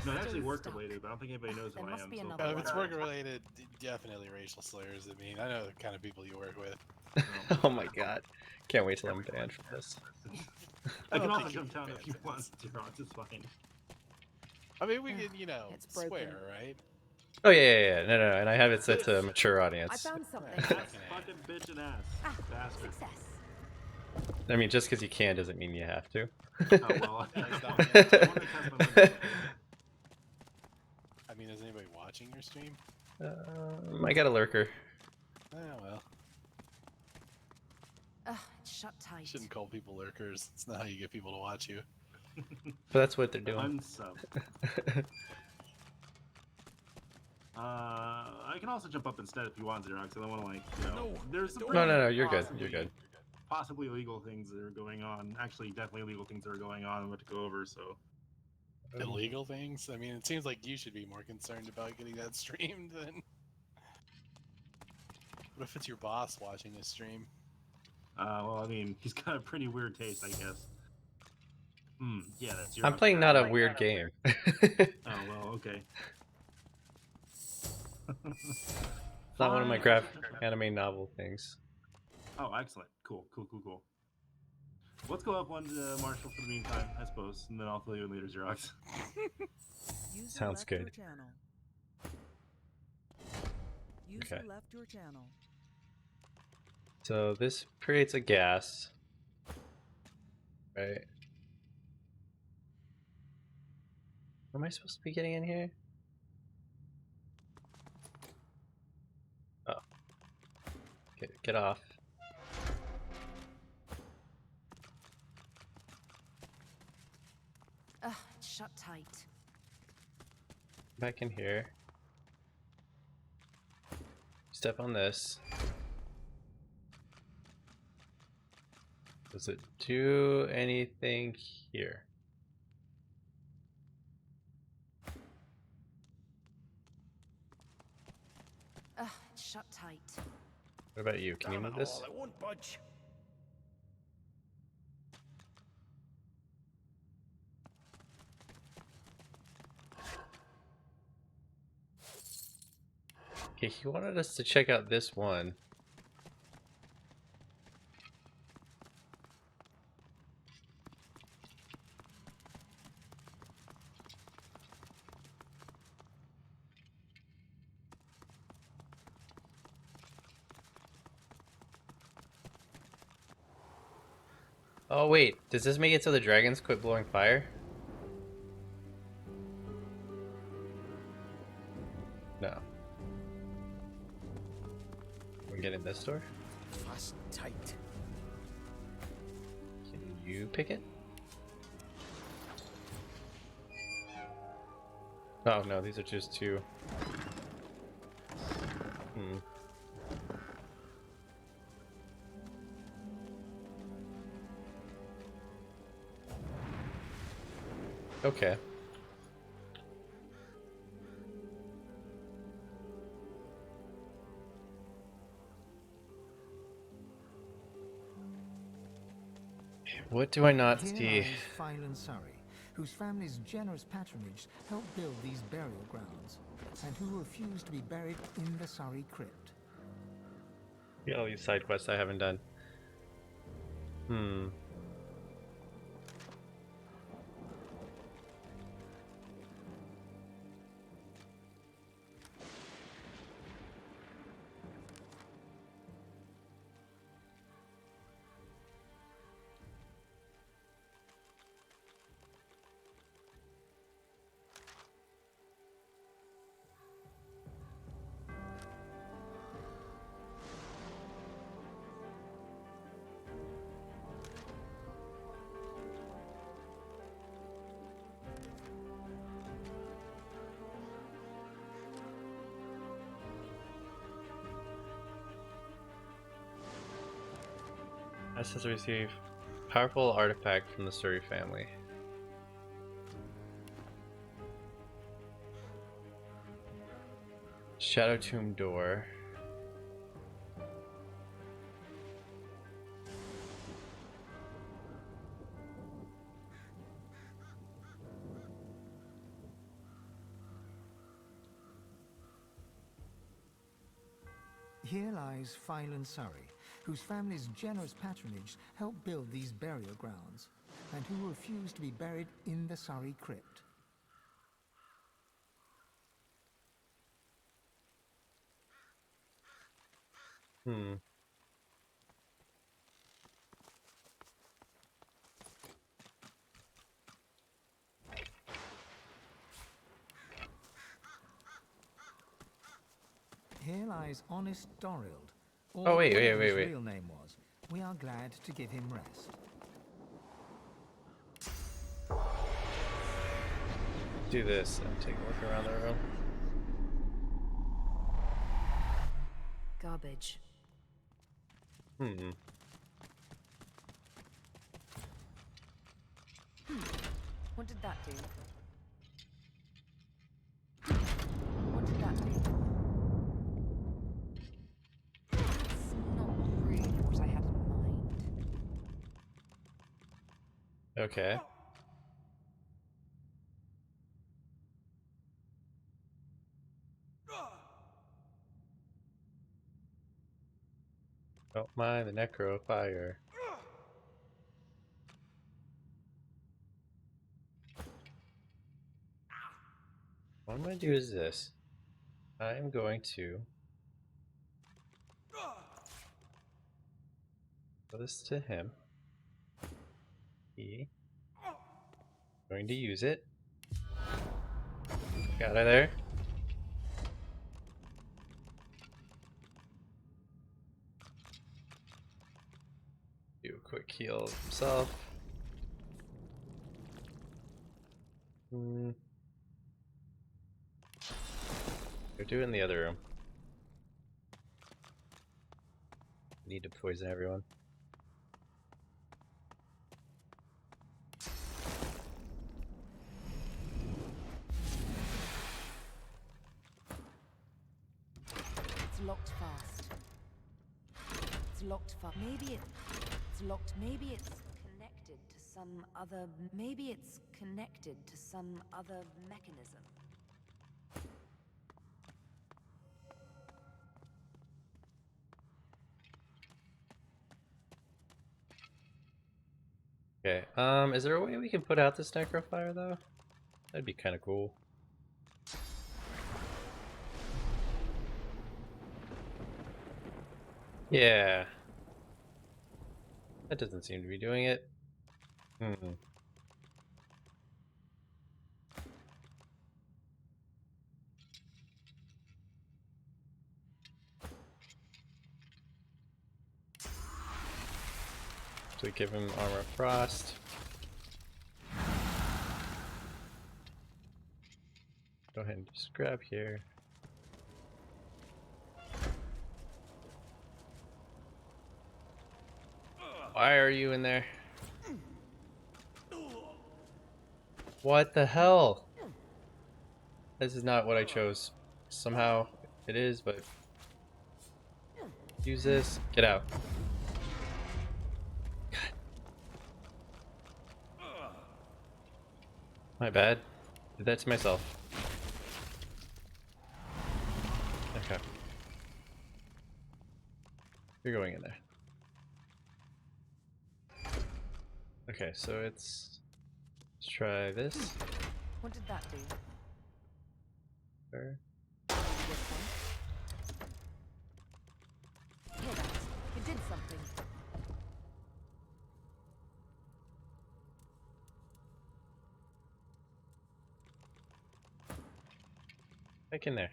L: No, it actually work related, but I don't think anybody knows who I am. So
M: If it's work related, definitely racial slurs. I mean, I know the kind of people you work with.
A: Oh my god. Can't wait till I'm banned from this.
L: I can also jump down if you want to, Rox, it's fine.
M: I mean, we can, swear, right?
A: Oh yeah. No, and I have it set to a mature audience.
C: I found something.
L: Ass, fucking bitch and ass. Bastard.
A: I mean, just because you can doesn't mean you have to.
L: Oh, well,
M: I mean, is anybody watching your stream?
A: I got a lurker.
M: Oh, well.
C: It's shut tight.
M: Shouldn't call people lurkers. It's not how you get people to watch you.
A: But that's what they're doing.
L: Unsub. I can also jump up instead if you want to, Rox. I don't want to, like, there's some
A: No, you're good. You're good.
L: Possibly illegal things that are going on. Actually, definitely illegal things that are going on. I'm about to go over, so.
M: Illegal things? I mean, it seems like you should be more concerned about getting that streamed than... What if it's your boss watching this stream?
L: Well, I mean, he's got a pretty weird taste, I guess. Yeah, that's your...
A: I'm playing not a weird game.
L: Oh, well, okay.
A: It's not one of my anime novel things.
L: Oh, excellent. Cool. Let's go up one to Marshall for the meantime, I suppose, and then I'll fill you in later, Xerox.
A: Sounds good.
K: User
A: Okay.
K: left your channel.
A: So this creates a gas. Right. Am I supposed to be getting in here? Oh. Get off.
C: It's shut tight.
A: Back in here. Step on this. Does it do anything here?
C: It's shut tight.
A: What about you? Can you move this?
E: I won't budge.
A: Okay, he wanted us to check out this one. Oh wait, does this make it so the dragons quit blowing fire? No. Can we get in this door?
J: Fast tight.
A: Can you pick it? Oh no, these are just two. Hmm. Okay. What do I not
F: Here
A: see?
F: lies Phylan Surrey, whose family's generous patronage helped build these burial grounds, and who refused to be buried in the Surrey crypt.
A: Yeah, all these side quests I haven't done. Hmm. This has received powerful artifact from the Surrey family. Shadow Tomb door.
F: Here lies Phylan Surrey, whose family's generous patronage helped build these burial grounds, and who refused to be buried in the Surrey crypt.
A: Hmm.
F: Here lies Honest Dorild, or
A: Oh, wait,
F: whatever
A: wait,
F: his
A: wait.
F: real name was. We are glad to give him rest.
A: Do this and take a look around the room.
C: Garbage.
A: Hmm.
C: What did that do? What did that do? That's not really what I had in mind.
A: Okay. Don't mind the necro fire. What I'm going to do is this. I'm going to throw this to him. He going to use it. Got it there. Do a quick heal of himself. Hmm. They're doing the other room. Need to poison everyone.
C: It's locked fast. It's locked fast. Maybe it's locked. Maybe it's connected to some other. Maybe it's connected to some other mechanism.
A: Okay, is there a way we can put out this necrofire though? That'd be kind of cool. Yeah. That doesn't seem to be doing it. Hmm. So we give him armor of frost. Go ahead and just grab here. Why are you in there? What the hell? This is not what I chose. Somehow it is, but use this. Get out. My bad. Did that to myself. Okay. You're going in there. Okay, so let's try this.
C: What did that do?
A: There.
C: This one? Hear that? It did something.
A: Back in there.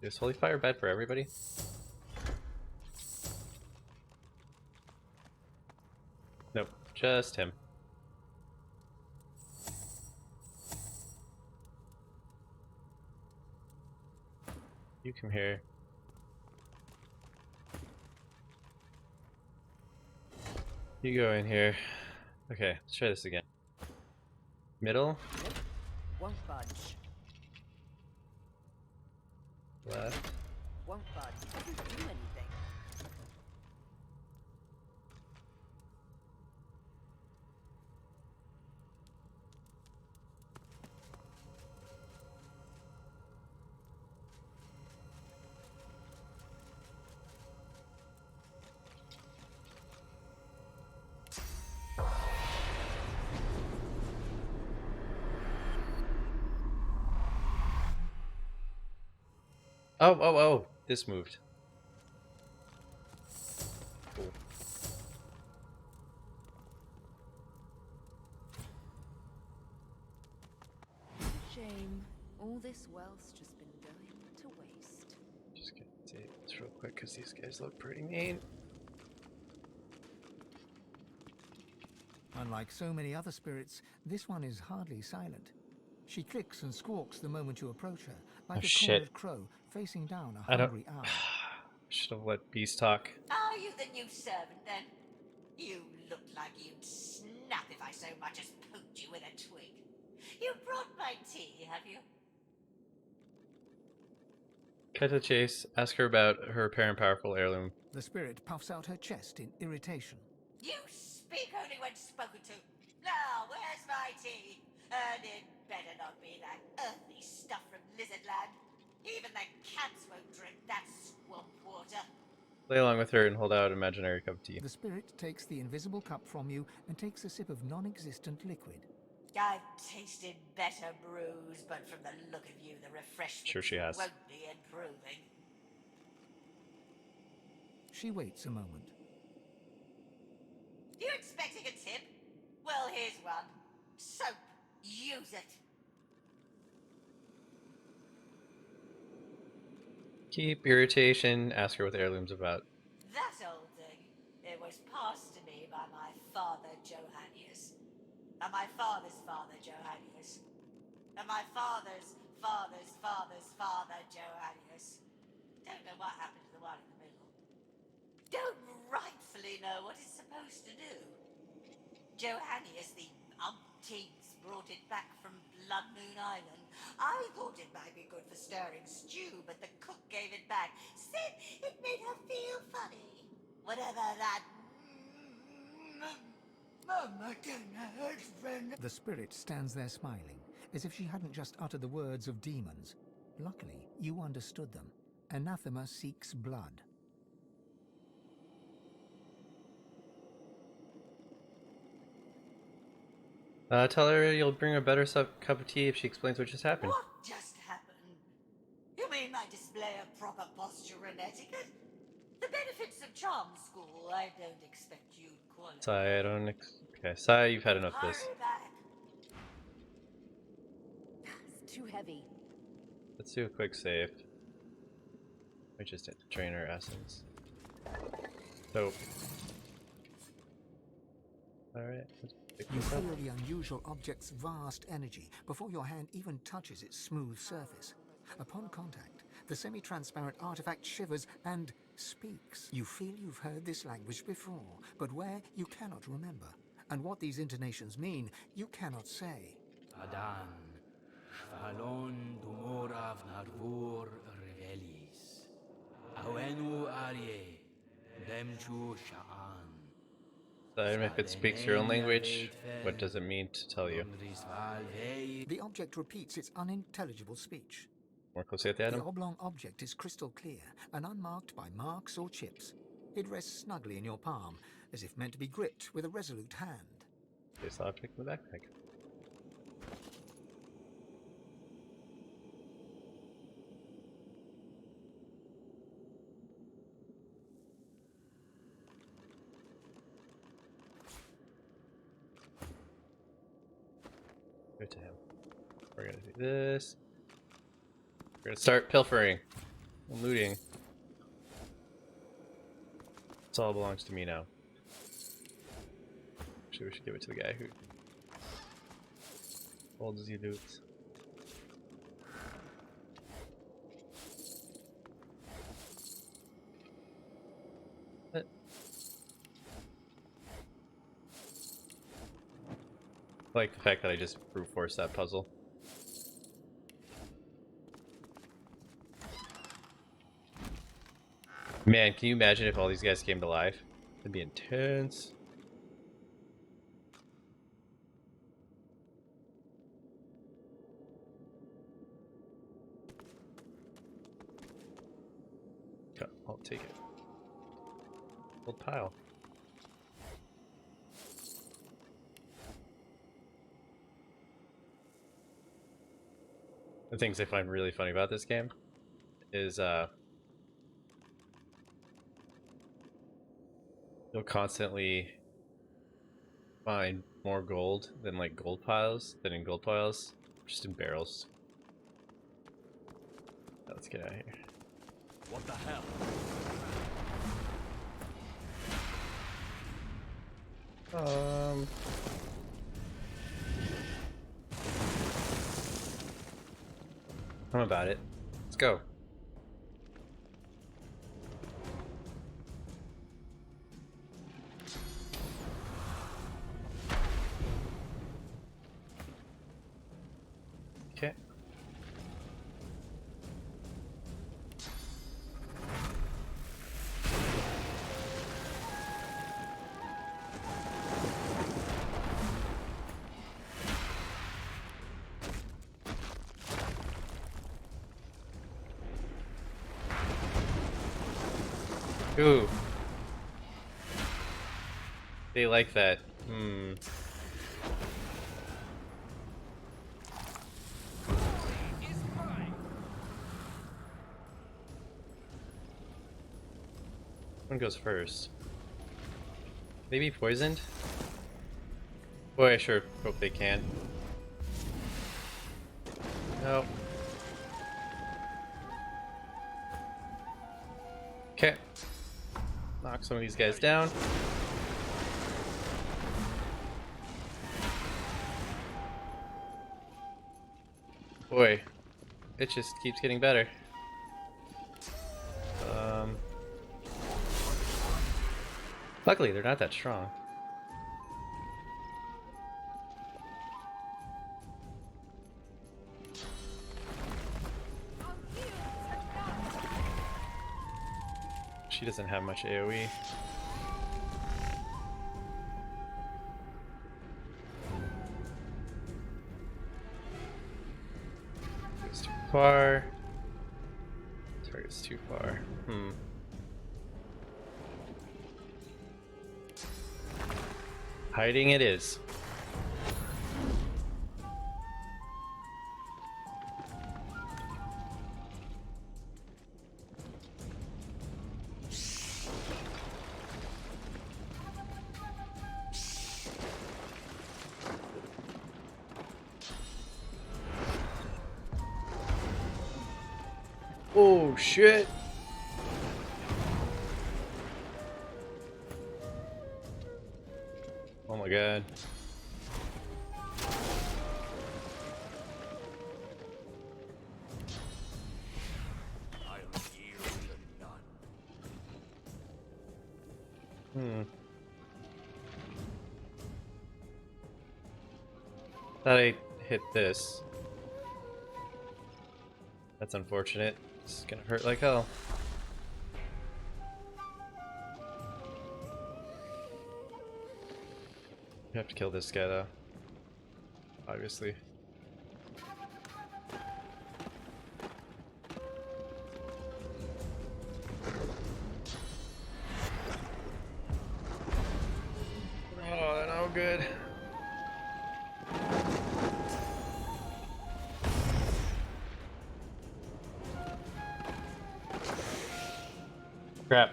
A: Is holy fire bad for everybody? Nope, just him. You come here. You go in here. Okay, let's try this again. Middle.
C: Nope. Won't budge.
A: Left.
C: Won't budge. Doesn't do anything.
A: Oh, oh, oh! This moved. Cool.
C: Shame. All this wealth's just been going to waste.
A: Just get this real quick because these guys look pretty mean.
F: Unlike so many other spirits, this one is hardly silent. She clicks and squawks the moment you approach her, like
A: Oh,
F: a
A: shit.
F: cornered crow facing down a
A: I don't.
F: hungry owl.
A: Should have let Beast talk.
N: Are you the new servant then? You look like you'd snap if I so much as poked you with a twig. You brought my tea, have you?
A: Cut to the chase. Ask her about her apparent powerful heirloom.
F: The spirit puffs out her chest in irritation.
N: You speak only when spoken to. Now, where's my tea? And it better not be that earthy stuff from Lizardland. Even the cats won't drink that swamp water.
A: Play along with her and hold out an imaginary cup of tea.
F: The spirit takes the invisible cup from you and takes a sip of non-existent liquid.
N: I've tasted better brews, but from the look of you, the refreshment
A: Sure she has.
N: won't be improving.
F: She waits a moment.
N: You expecting a tip? Well, here's one. Soap. Use it.
A: Keep irritation. Ask her what the heirloom's about.
N: That old thing. It was passed to me by my father, Johannius. And my father's father, Johannius. And my father's father's father's father, Johannius. Don't know what happened to the one in the middle. Don't rightfully know what it's supposed to do. Johannius, the umpteenth, brought it back from Blood Moon Island. I thought it might be good for stirring stew, but the cook gave it back. Said it made her feel funny. Whatever that...
F: The spirit stands there smiling, as if she hadn't just uttered the words of demons. Luckily, you understood them. Anathema seeks blood.
A: Tell her you'll bring her a better cup of tea if she explains what just happened.
N: What just happened? You mean my display of proper posture and etiquette? The benefits of charm school, I don't expect you'd qualify.
A: Sai, I don't. Okay, Sai, you've had enough of this.
N: Hurry back.
C: It's too heavy.
A: Let's do a quick save. I just hit the trainer essence. Dope. Alright, let's pick
F: You
A: this up.
F: feel the unusual object's vast energy before your hand even touches its smooth surface. Upon contact, the semi-transparent artifact shivers and speaks. You feel you've heard this language before, but where you cannot remember. And what these intonations mean, you cannot say.
O: Adan, Falon Dumorav Narvur Revelis, Awenu Arye, Demchu Sha'an.
A: So if it speaks your own language, what does it mean to tell you?
F: The object repeats its unintelligible speech.
A: More closely at the
F: The
A: item?
F: oblong object is crystal clear and unmarked by marks or chips. It rests snugly in your palm, as if meant to be gripped with a resolute hand.
A: This object in the backpack. Go to him. We're gonna do this. We're gonna start pilfering and looting. This all belongs to me now. Actually, we should give it to the guy who holds the loot. What? I like the fact that I just brute forced that puzzle. Man, can you imagine if all these guys came to life? It'd be intense. Okay, I'll take it. Old pile. The things I find really funny about this game is you'll constantly find more gold than like gold piles than in gold piles, just in barrels. Let's get out of here.
I: What the hell?
A: I'm about it. Let's go. Okay. Ooh. They like that. Hmm. One goes first. Maybe poisoned? Boy, I sure hope they can. No. Okay. Knock some of these guys down. Boy, it just keeps getting better. Luckily, they're not that strong. She doesn't have much AoE. It's too far. Target it's too far. Hiding it is. Oh shit. Oh my god. Thought I hit this. That's unfortunate. It's gonna hurt like hell. You have to kill this guy though. Obviously. Oh, no good. Crap.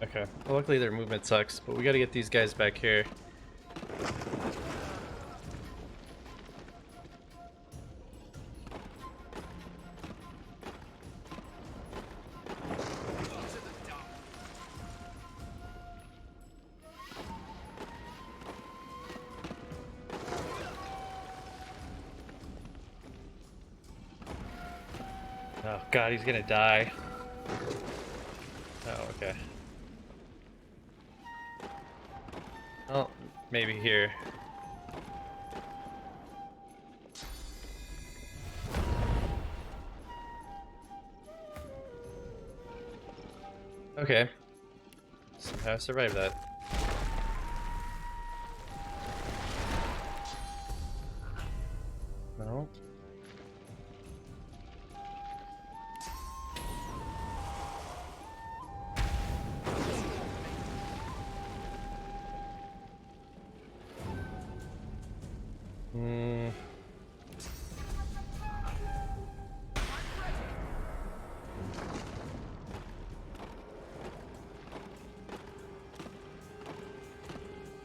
A: Okay. Well, luckily their movement sucks, but we gotta get these guys back here. Oh god, he's gonna die. Oh, okay. Oh, maybe here. Okay. Somehow survived that. No.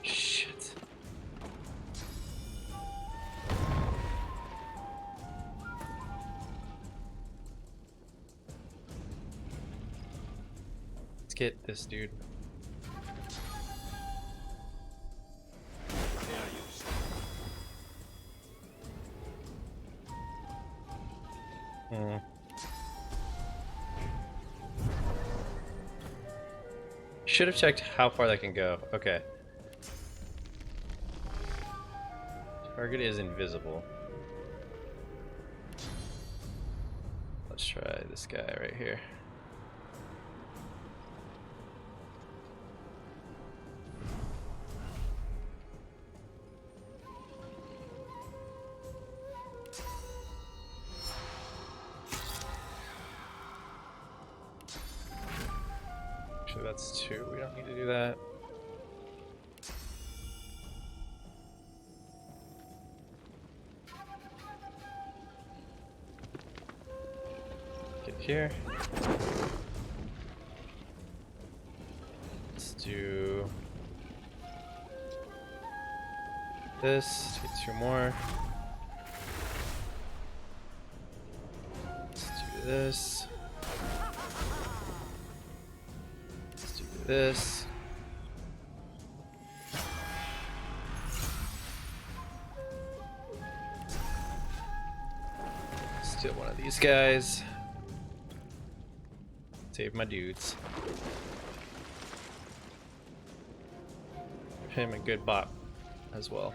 A: Shit. Let's get this dude. Should have checked how far that can go. Okay. Target is invisible. Let's try this guy right here. Actually, that's 2. We don't need to do that. Get here. Let's do this. Get 2 more. Let's do this. This. Steal one of these guys. Save my dudes. him a good bop as well.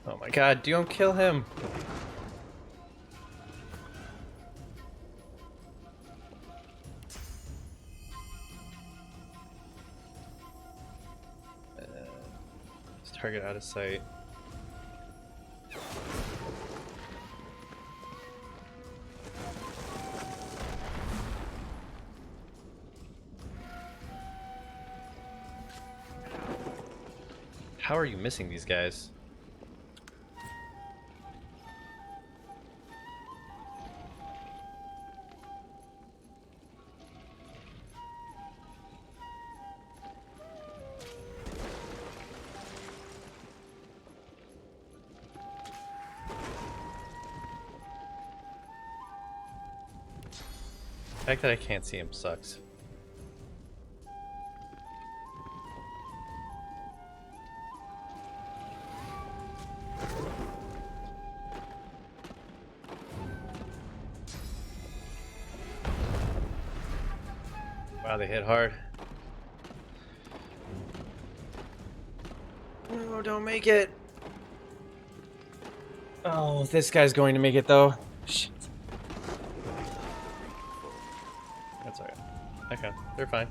A: Oh my god, don't kill him! Let's target out of sight. How are you missing these guys? The fact that I can't see him sucks. Wow, they hit hard. No, don't make it. Oh, this guy's going to make it though. Shit. That's alright. Okay, they're fine.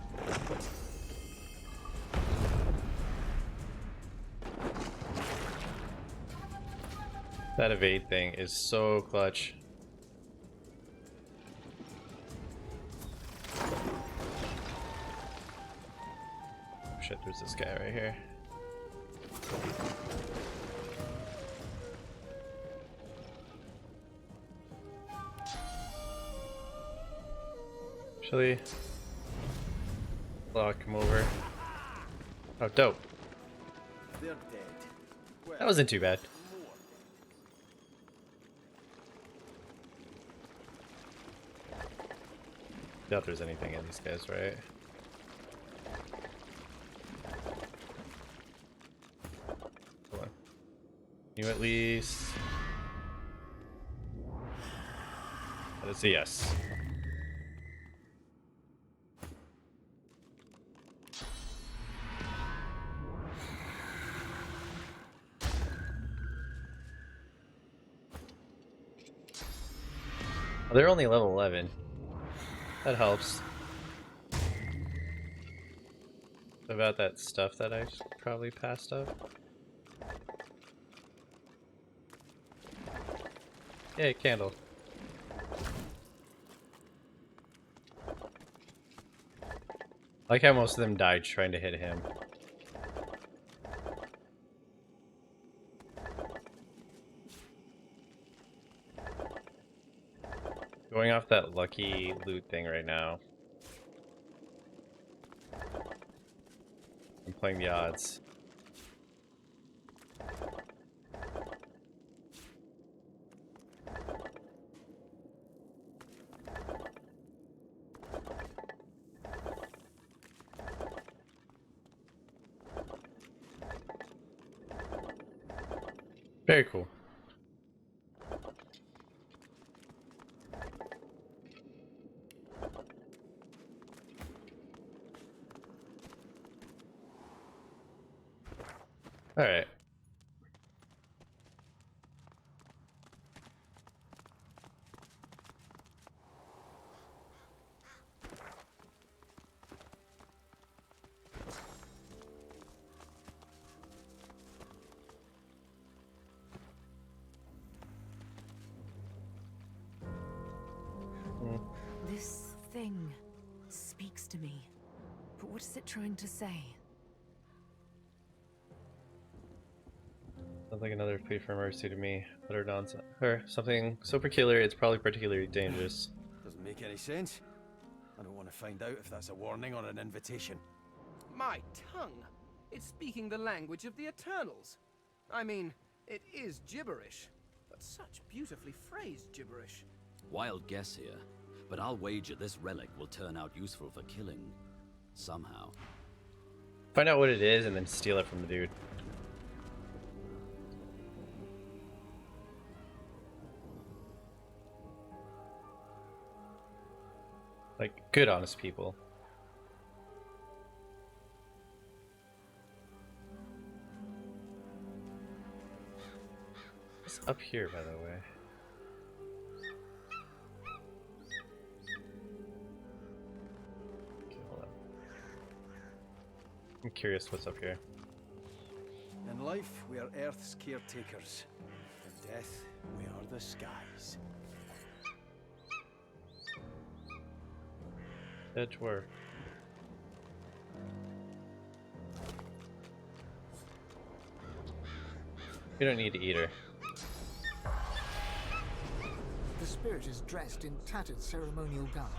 A: That evade thing is so clutch. Shit, there's this guy right here. Actually, block him over. Oh, dope.
J: They're dead.
A: That wasn't too bad. Doubt there's anything in these guys, right? Hold on. You at least. That is a yes. Oh, they're only level 11. That helps. About that stuff that I probably passed up. Yay, candle. I like how most of them died trying to hit him. Going off that lucky loot thing right now. I'm playing the odds. Very cool. All right.
C: This thing speaks to me. But what is it trying to say?
A: Sounds like another plea for mercy to me. Utter nonsense. Or something so peculiar, it's probably particularly dangerous.
J: Doesn't make any sense. I don't want to find out if that's a warning or an invitation.
P: My tongue! It's speaking the language of the Eternals. I mean, it is gibberish, but such beautifully phrased gibberish.
Q: Wild guess here, but I'll wager this relic will turn out useful for killing. Somehow.
A: Find out what it is and then steal it from the dude. Like, good, honest people. What's up here, by the way? Okay, hold on. I'm curious what's up here.
J: In life, we are Earth's caretakers. In death, we are the skies.
A: Dead dwarf. We don't need to eat her.
F: The spirit is dressed in tattered ceremonial garb.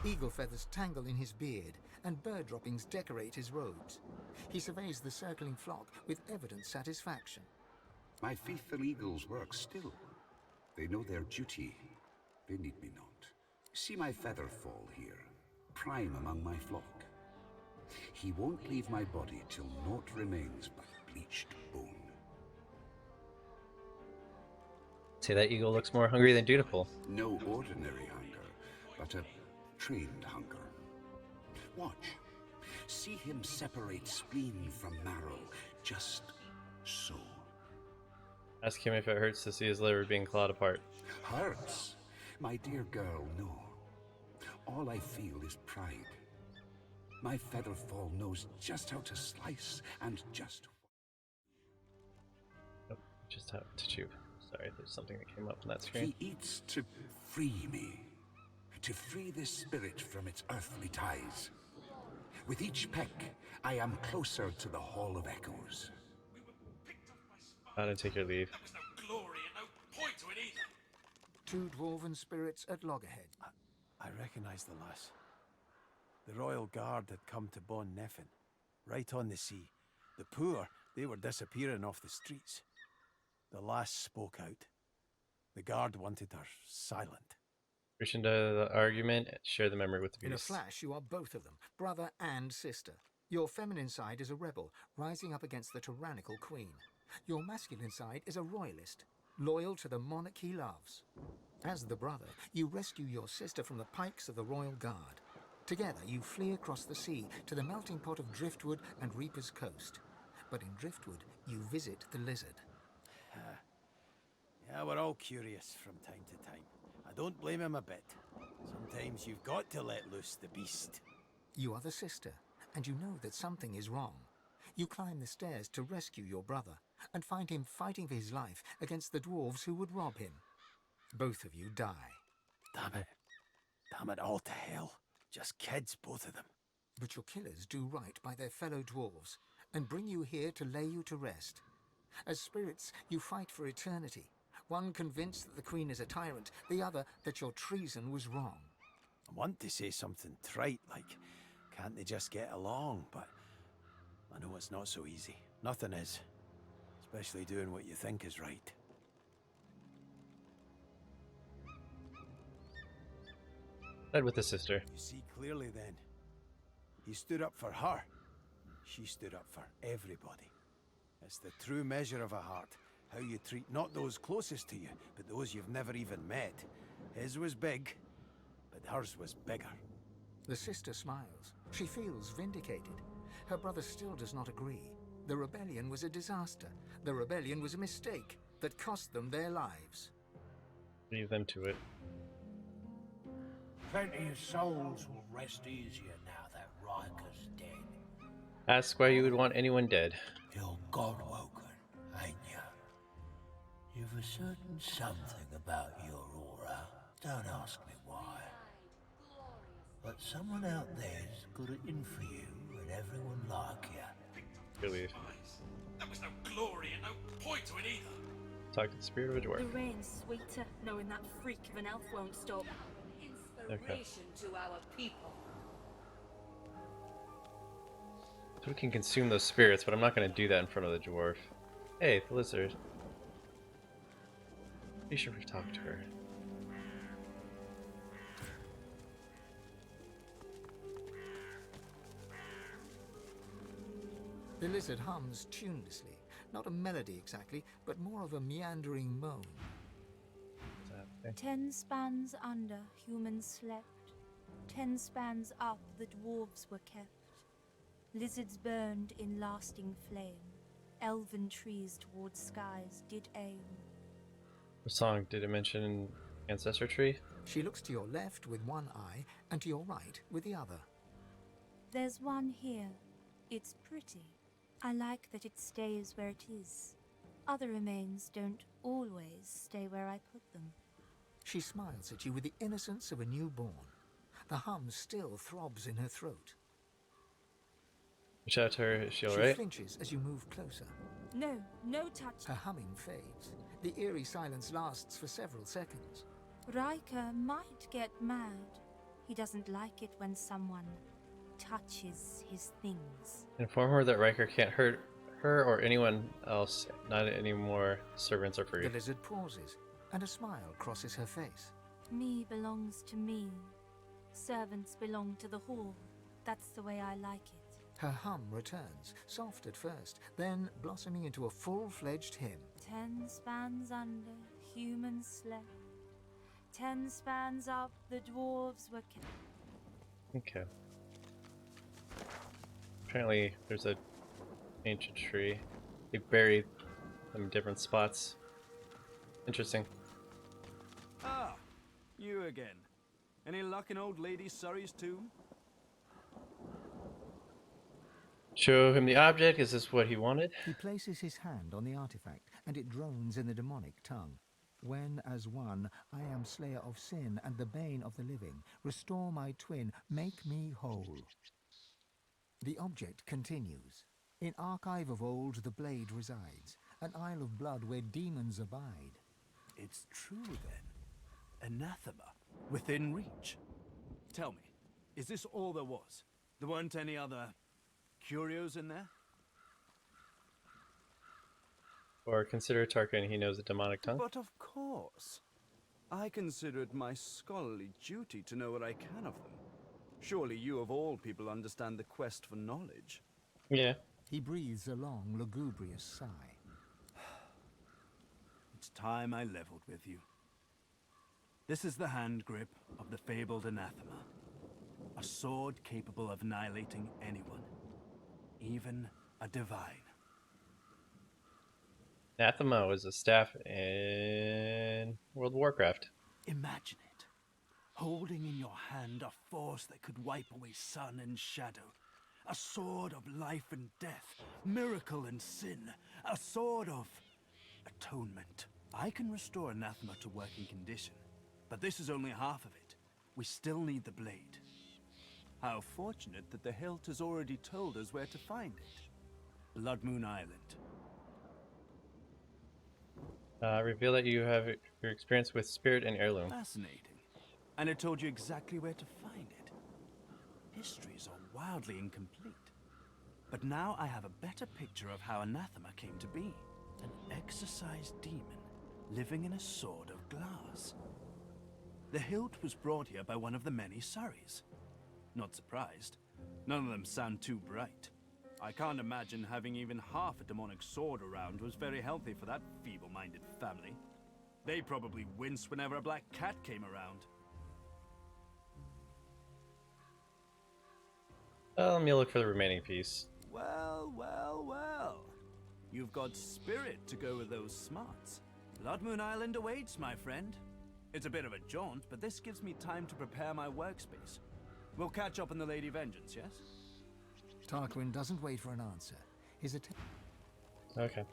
F: Eagle feathers tangle in his beard, and bird droppings decorate his robes. He surveys the circling flock with evident satisfaction.
R: My faithful eagles work still. They know their duty. They need me not. See my feather fall here, prime among my flock. He won't leave my body till naught remains but bleached bone.
A: Say that eagle looks more hungry than dutiful.
R: No ordinary hunger, but a trained hunger. Watch. See him separate spleen from marrow, just so.
A: Ask him if it hurts to see his liver being clawed apart.
R: Hurts? My dear girl, no. All I feel is pride. My featherfall knows just how to slice and just...
A: Oh, just how to chew. Sorry, there's something that came up on that screen.
R: He eats to free me. To free this spirit from its earthly ties. With each peck, I am closer to the Hall of Echoes.
A: I didn't take your leave.
G: There was no glory and no point to it either.
F: Two dwarven spirits at loggerhead.
J: I recognize the lass. The royal guard had come to Bon Neffen, right on the sea. The poor, they were disappearing off the streets. The lass spoke out. The guard wanted her silent.
A: Push into the argument and share the memory with the
F: In a
A: beast.
F: flash, you are both of them, brother and sister. Your feminine side is a rebel, rising up against the tyrannical queen. Your masculine side is a royalist, loyal to the monarch he loves. As the brother, you rescue your sister from the pikes of the royal guard. Together, you flee across the sea to the melting pot of Driftwood and Reaper's Coast. But in Driftwood, you visit the lizard.
J: Yeah, we're all curious from time to time. I don't blame him a bit. Sometimes you've got to let loose the beast.
F: You are the sister, and you know that something is wrong. You climb the stairs to rescue your brother, and find him fighting for his life against the dwarves who would rob him. Both of you die.
J: Damn it. Damn it all to hell. Just kids, both of them.
F: But your killers do right by their fellow dwarves, and bring you here to lay you to rest. As spirits, you fight for eternity. One convinced that the queen is a tyrant, the other that your treason was wrong.
J: I want to say something trite, like, can't they just get along? But I know it's not so easy. Nothing is. Especially doing what you think is right.
A: Side with the sister.
J: You see clearly then. He stood up for her. She stood up for everybody. It's the true measure of a heart. How you treat not those closest to you, but those you've never even met. His was big, but hers was bigger.
F: The sister smiles. She feels vindicated. Her brother still does not agree. The rebellion was a disaster. The rebellion was a mistake that cost them their lives.
A: Leave them to it.
S: Plenty of souls will rest easier now that Riker's dead.
A: Ask why you would want anyone dead.
S: You're God-woken, ain't you? You've a certain something about your aura. Don't ask me why. But someone out there's got it in for you and everyone like you.
A: Really.
G: There was no glory and no point to it either.
A: Talk to the spirit of a dwarf.
T: The rain's sweeter, knowing that freak of an elf won't stop.
N: Inspiration to our people.
A: So we can consume those spirits, but I'm not going to do that in front of the dwarf. Hey, the lizard. Be sure to talk to her.
F: The lizard hums tunelessly. Not a melody exactly, but more of a meandering moan.
T: 10 spans under, humans slept.
U: 10 spans up, the dwarves were kept. Lizards burned in lasting flame. Elven trees towards skies did aim.
A: What song did it mention? Ancestor tree?
F: She looks to your left with one eye and to your right with the other.
U: There's one here. It's pretty. I like that it stays where it is. Other remains don't always stay where I put them.
F: She smiles at you with the innocence of a newborn. The hum still throbs in her throat.
A: Shout out to her, is she
F: She
A: alright?
F: flinches as you move closer.
U: No, no touch.
F: Her humming fades. The eerie silence lasts for several seconds.
U: Riker might get mad. He doesn't like it when someone touches his things.
A: Inform her that Riker can't hurt her or anyone else. Not any more servants are free.
F: The lizard pauses, and a smile crosses her face.
U: Me belongs to me. Servants belong to the hall. That's the way I like it.
F: Her hum returns, soft at first, then blossoming into a full-fledged hymn.
U: 10 spans under, humans slept. 10 spans up, the dwarves were kept.
A: Okay. Apparently there's a ancient tree. They buried them in different spots. Interesting.
E: Ah, you again. Any luck in old lady Surrey's tomb?
A: Show him the object. Is this what he wanted?
F: He places his hand on the artifact, and it drones in the demonic tongue. When, as one, I am slayer of sin and the bane of the living, restore my twin, make me whole. The object continues. In archive of old the blade resides, an isle of blood where demons abide.
E: It's true then. Anathema, within reach. Tell me, is this all there was? There weren't any other curios in there?
A: Or consider Tarkin, he knows the demonic tongue?
E: But of course. I consider it my scholarly duty to know what I can of them. Surely you of all people understand the quest for knowledge.
A: Yeah.
F: He breathes a long, lugubrious sigh.
E: It's time I leveled with you. This is the hand grip of the fabled anathema. A sword capable of annihilating anyone. Even a divine.
A: Anathema was a staff in World of Warcraft.
E: Imagine it. Holding in your hand a force that could wipe away sun and shadow. A sword of life and death, miracle and sin. A sword of atonement. I can restore anathema to working condition, but this is only half of it. We still need the blade. How fortunate that the hilt has already told us where to find it. Blood Moon Island.
A: Reveal that you have your experience with spirit and heirloom.
E: Fascinating. And it told you exactly where to find it. Histories are wildly incomplete. But now I have a better picture of how anathema came to be. An exorcised demon living in a sword of glass. The hilt was brought here by one of the many Surreys. Not surprised. None of them sound too bright. I can't imagine having even half a demonic sword around was very healthy for that feeble-minded family. They probably winced whenever a black cat came around.
A: Let me look for the remaining piece.
E: Well, well, well. You've got spirit to go with those smarts. Blood Moon Island awaits, my friend. It's a bit of a jaunt, but this gives me time to prepare my workspace. We'll catch up in the Lady Vengeance, yes?
F: Tarquin doesn't wait for an answer. His
A: Okay.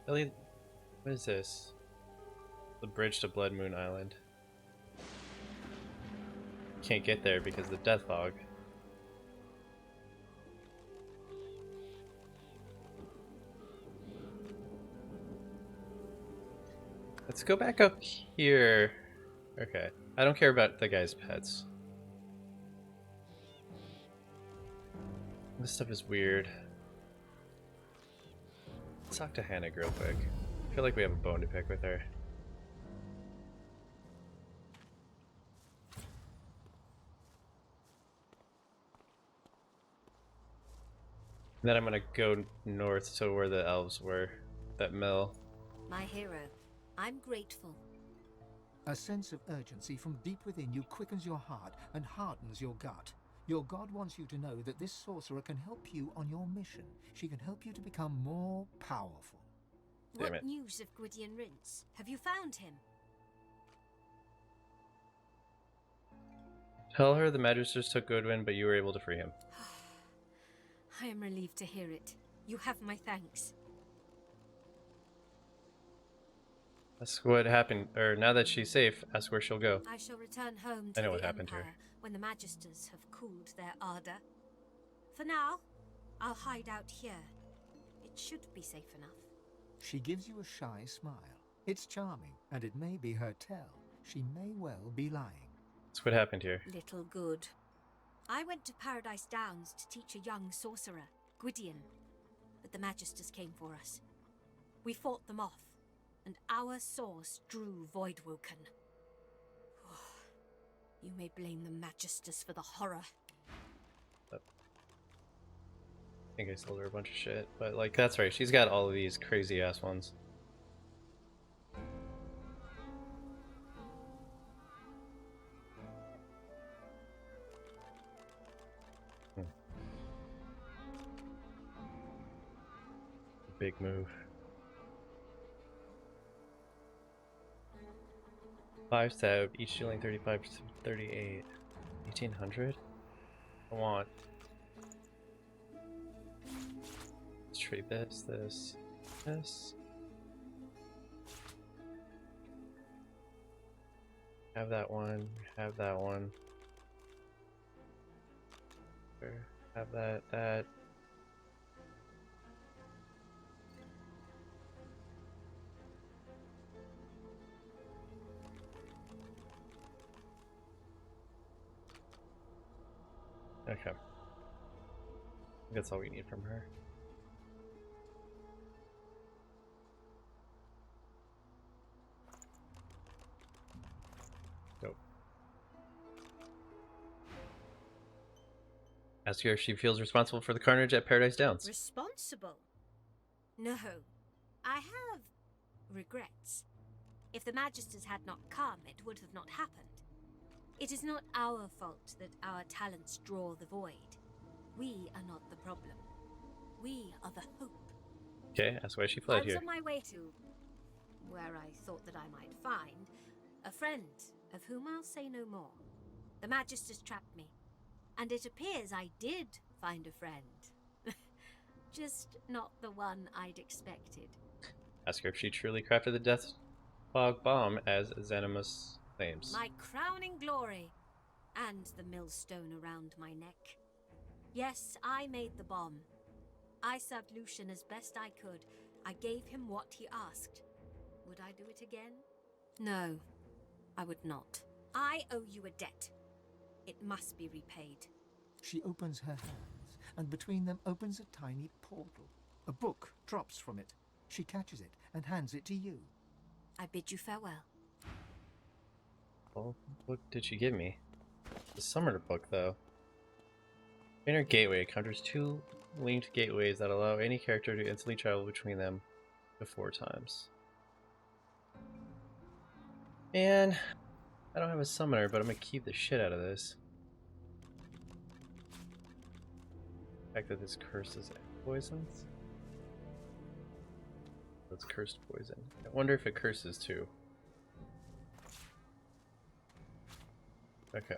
A: Really? What is this? The bridge to Blood Moon Island. Can't get there because of the death fog. Let's go back up here. Okay. I don't care about the guy's pets. This stuff is weird. Let's talk to Hannah real quick. I feel like we have a bone to pick with her. And then I'm gonna go north to where the elves were. That mill.
V: My hero, I'm grateful.
F: A sense of urgency from deep within you quickens your heart and hardens your gut. Your god wants you to know that this sorcerer can help you on your mission. She can help you to become more powerful.
A: Damn
T: What
A: it.
T: news of Gwydion Rince? Have you found him?
A: Tell her the Magisters took Goodwin, but you were able to free him.
T: I am relieved to hear it. You have my thanks.
A: Ask what happened, or now that she's safe, ask where she'll go.
T: I shall return home
A: I
T: to
A: know
T: the
A: what happened to her.
T: Empire when the Magisters have cooled their ardor. For now, I'll hide out here. It should be safe enough.
F: She gives you a shy smile. It's charming, and it may be her tell. She may well be lying.
A: That's what happened here.
T: Little good. I went to Paradise Downs to teach a young sorcerer, Gwydion, but the Magisters came for us. We fought them off, and our source drew Voidwoken. You may blame the Magisters for the horror.
A: I think I sold her a bunch of shit, but like, that's right. She's got all of these crazy ass ones. Big move. 5 stab, each dealing 35 to 38. 1800? I want. Let's trade this. Have that one, have that one. Sure. Have that. Okay. That's all we need from her. Nope. Ask her if she feels responsible for the carnage at Paradise Downs.
T: Responsible? No. I have regrets. If the Magisters had not come, it would have not happened. It is not our fault that our talents draw the void. We are not the problem. We are the hope.
A: Okay, that's why she fled
T: I was
A: here.
T: on my way to where I thought that I might find a friend of whom I'll say no more. The Magisters trapped me, and it appears I did find a friend. Just not the one I'd expected.
A: Ask her if she truly crafted the Death Fog bomb as Xanimus claims.
T: My crowning glory, and the millstone around my neck. Yes, I made the bomb. I served Lucian as best I could. I gave him what he asked. Would I do it again? No, I would not. I owe you a debt. It must be repaid.
F: She opens her hands, and between them opens a tiny portal. A book drops from it. She catches it and hands it to you.
T: I bid you farewell.
A: Well, what did she give me? The Summoner book, though. Inner Gateway encounters 2 linked gateways that allow any character to instantly travel between them to 4 times. And I don't have a Summoner, but I'm gonna keep the shit out of this. The fact that this curse is poisons? That's cursed poison. I wonder if it curses too. Okay.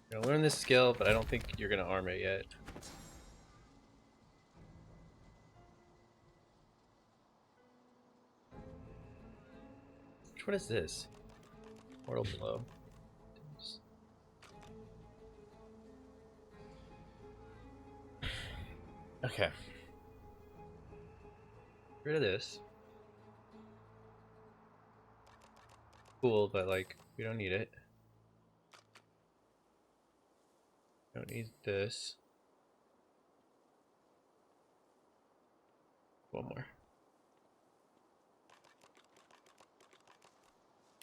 A: You're gonna learn this skill, but I don't think you're gonna arm it yet. Which one is this? Mortal Blow. Okay. Get rid of this. Cool, but like, we don't need it. Don't need this. One more.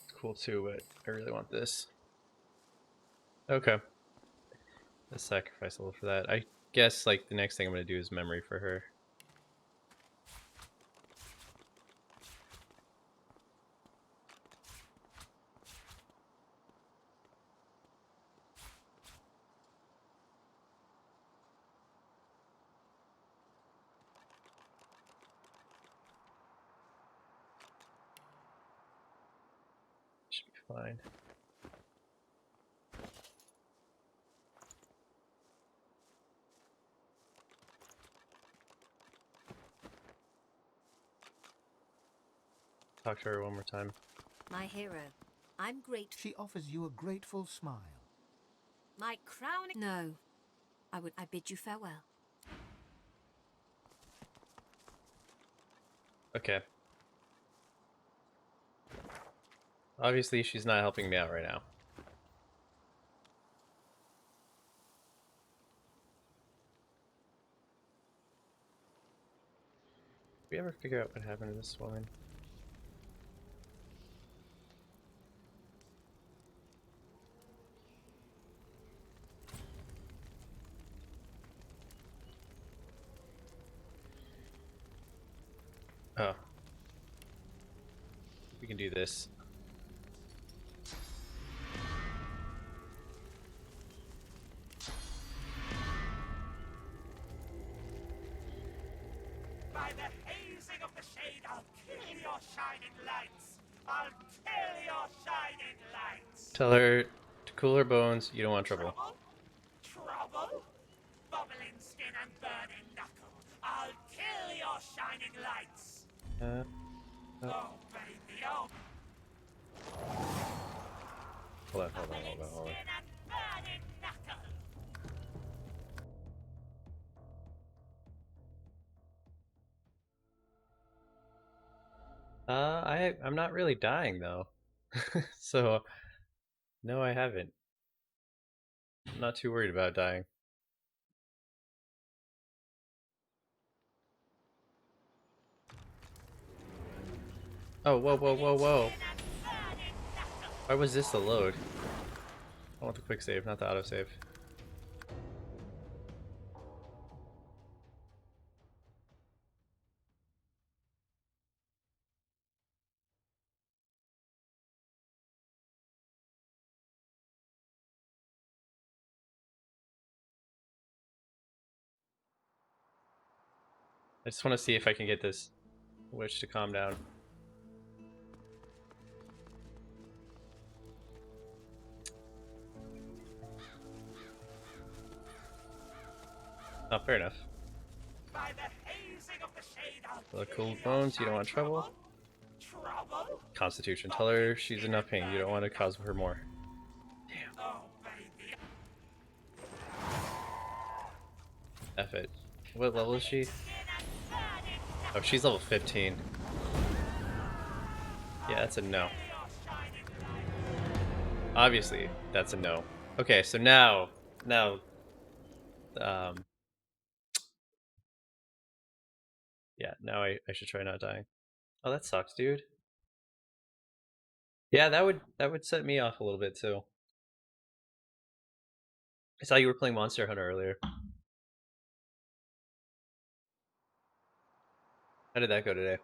A: It's cool too, but I really want this. Okay. Let's sacrifice a little for that. I guess like the next thing I'm gonna do is memory for her. Fine. Talk to her one more time.
T: My hero, I'm grateful.
F: She offers you a grateful smile.
T: My crowning. No, I bid you farewell.
A: Okay. Obviously, she's not helping me out right now. Did we ever figure out what happened to this woman? Oh. We can do this.
G: By the hazing of the shade, I'll kill your shining lights! I'll kill your shining lights!
A: Tell her to cool her bones. You don't want trouble.
G: Trouble? Bubbling skin and burning knuckle. I'll kill your shining lights! Oh, baby, oh!
A: Hold on, hold on, hold on, hold on.
G: Burning knuckle!
A: I'm not really dying though. So, no, I haven't. I'm not too worried about dying. Oh, whoa, whoa, whoa, whoa. Why was this the load? I want the quick save, not the autosave. I just want to see if I can get this witch to calm down. Oh, fair enough.
G: By the hazing of the shade, I'll
A: The cool bones, you don't want trouble.
G: trouble?
A: Constitution, tell her she's enough pain. You don't want to cause her more.
G: Oh, baby.
A: F it. What level is she? Oh, she's level 15. Yeah, that's a no. Obviously, that's a no. Okay, so now, yeah, now I should try not dying. Oh, that sucks, dude. Yeah, that would set me off a little bit too. I saw you were playing Monster Hunter earlier. How did that go today?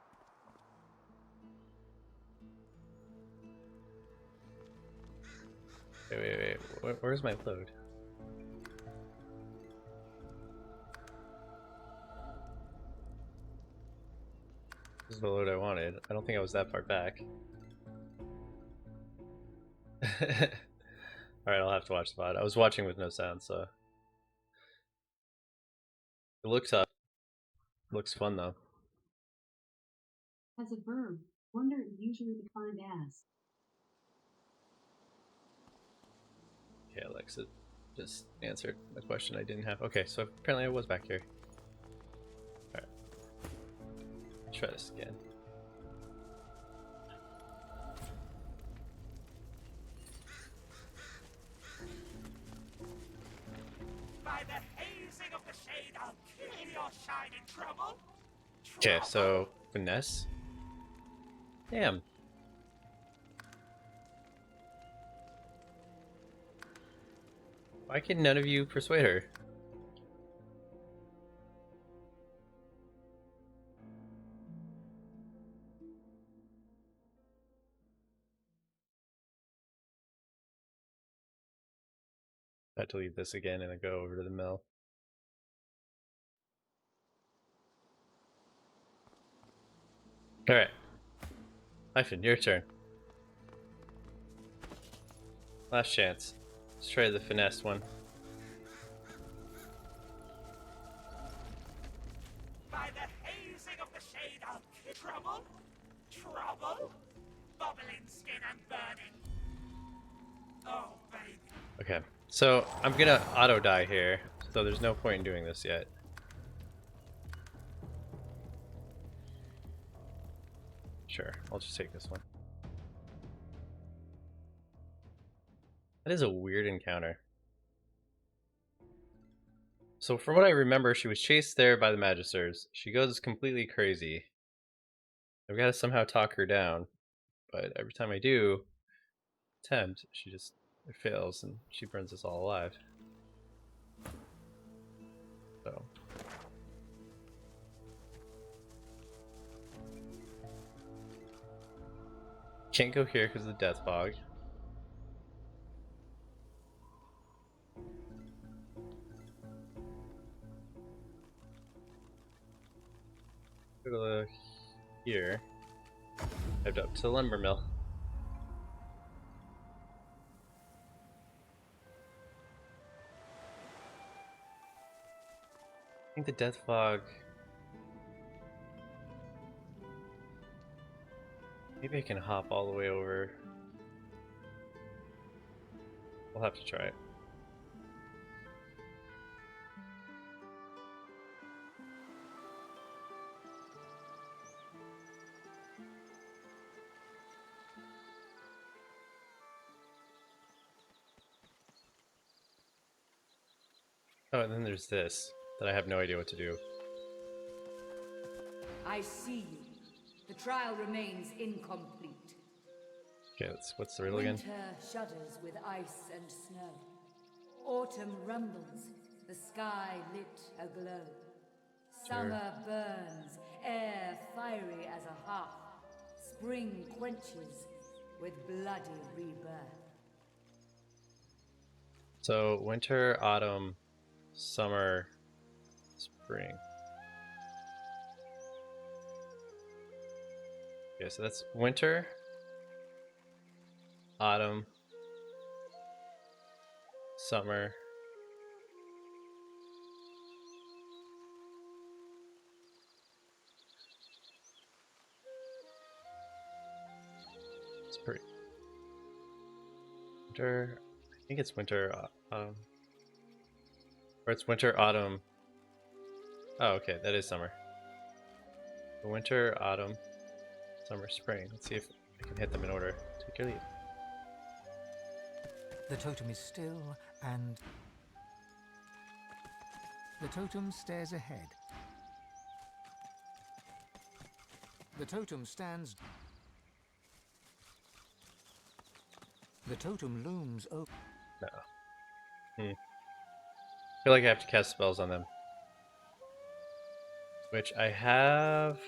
A: Wait. Where's my load? This is the load I wanted. I don't think I was that far back. Alright, I'll have to watch the VOD. I was watching with no sound, so... It looks up. Looks fun, though.
B: As a verb, wonder is usually defined as.
A: Okay, Alexa just answered the question I didn't have. Okay, so apparently I was back here. Alright. Try this again.
G: By the hazing of the shade, I'll kill your shining trouble.
A: Okay, so finesse. Damn. Why can none of you persuade her? I had to leave this again and then go over to the mill. Alright. Hyphen, your turn. Last chance. Let's try the finesse one.
G: By the hazing of the shade, I'll trouble, bubbling skin and burning. Oh, baby.
A: Okay, so I'm gonna auto die here, so there's no point in doing this yet. Sure, I'll just take this one. That is a weird encounter. So from what I remember, she was chased there by the Magisters. She goes completely crazy. I've got to somehow talk her down, but every time I do attempt, she just it fails and she burns us all alive. So can't go here because of the death fog. Go to here. Head up to the lumber mill. I think the death fog. Maybe I can hop all the way over. We'll have to try it. Oh, and then there's this that I have no idea what to do.
D: I see you. The trial remains incomplete.
A: Okay, what's the riddle again?
D: Winter shudders with ice and snow. Autumn rumbles, the sky lit aglow. Summer burns, air fiery as a hearth. Spring quenches with bloody rebirth.
A: So winter, autumn, summer, spring. Okay, so that's winter, autumn, summer, spring. Winter, I think it's winter, autumn. Or it's winter, autumn. Oh, okay, that is summer. Winter, autumn, summer, spring. Let's see if I can hit them in order. Take your lead.
F: The totem is still, and the totem stares ahead. The totem stands. The totem looms over.
A: No. I feel like I have to cast spells on them. Which I have.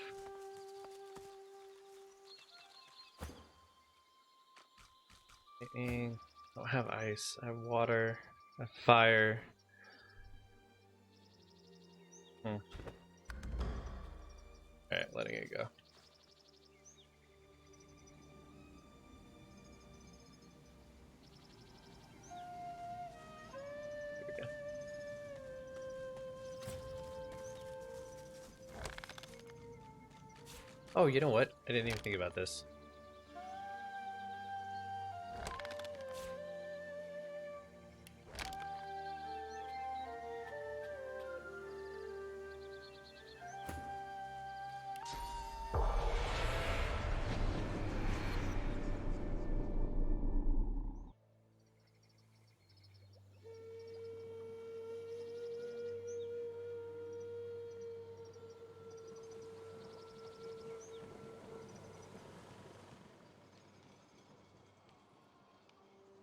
A: I don't have ice. I have water. I have fire. Alright, letting it go. There we go. Oh, you know what? I didn't even think about this.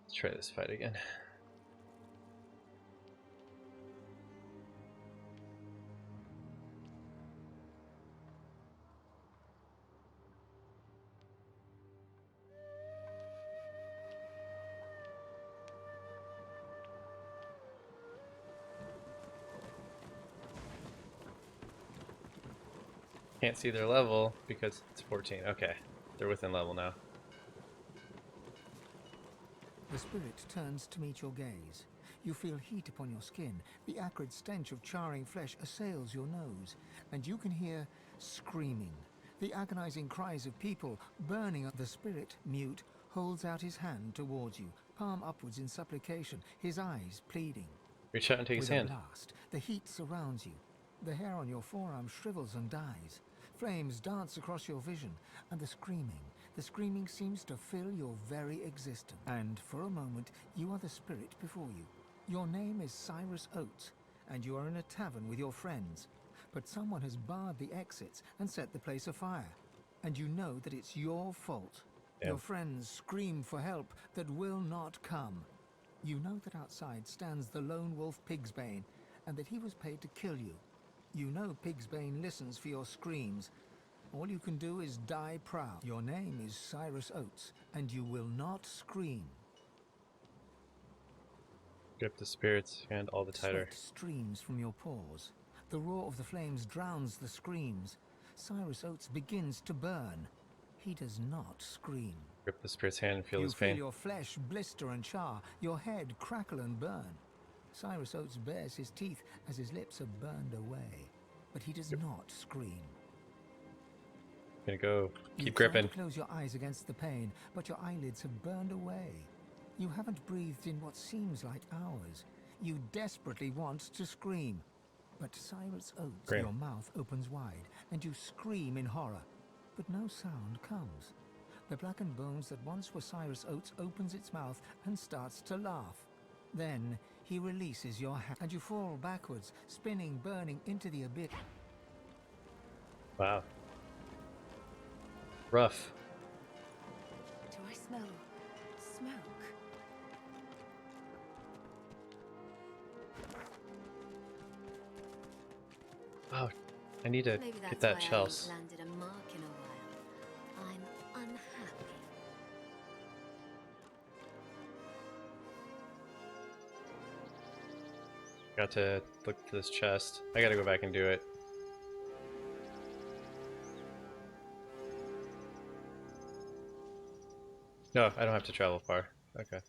A: Let's try this fight again. Can't see their level because it's 14. Okay, they're within level now.
F: The spirit turns to meet your gaze. You feel heat upon your skin. The acrid stench of charring flesh assails your nose, and you can hear screaming. The agonizing cries of people burning up. The spirit, mute, holds out his hand towards you, palm upwards in supplication, his eyes pleading.
A: Reach out and take his
F: With a
A: hand.
F: blast, the heat surrounds you. The hair on your forearm shrivels and dies. Flames dance across your vision, and the screaming seems to fill your very existence. And for a moment, you are the spirit before you. Your name is Cyrus Oates, and you are in a tavern with your friends. But someone has barred the exits and set the place afire, and you know that it's your fault.
A: Damn.
F: Your friends scream for help that will not come. You know that outside stands the lone wolf Pigsbane, and that he was paid to kill you. You know Pigsbane listens for your screams. All you can do is die proud. Your name is Cyrus Oates, and you will not scream.
A: Grip the spirit's hand all the tighter.
F: Sweat streams from your pores. The roar of the flames drowns the screams. Cyrus Oates begins to burn. He does not scream.
A: Grip the spirit's hand and feel
F: You
A: his
F: feel
A: pain.
F: your flesh blister and char, your head crackle and burn. Cyrus Oates bares his teeth as his lips are burned away, but he does not scream.
A: Gonna go.
F: You
A: Keep
F: try
A: gripping.
F: to close your eyes against the pain, but your eyelids have burned away. You haven't breathed in what seems like hours. You desperately want to scream. But Cyrus Oates,
A: Scream.
F: your mouth opens wide, and you scream in horror. But no sound comes. The blackened bones that once were Cyrus Oates opens its mouth and starts to laugh. Then he releases your hand, and you fall backwards, spinning, burning into the abyss.
A: Wow. Rough.
C: Do I smell smoke?
A: Oh, I need to
T: Maybe
A: get
T: that's
A: that
T: why I
A: Chelsea.
T: haven't landed a mark in a while. I'm unhappy.
A: Got to look for this chest. I gotta go back and do it. No, I don't have to travel far. Okay.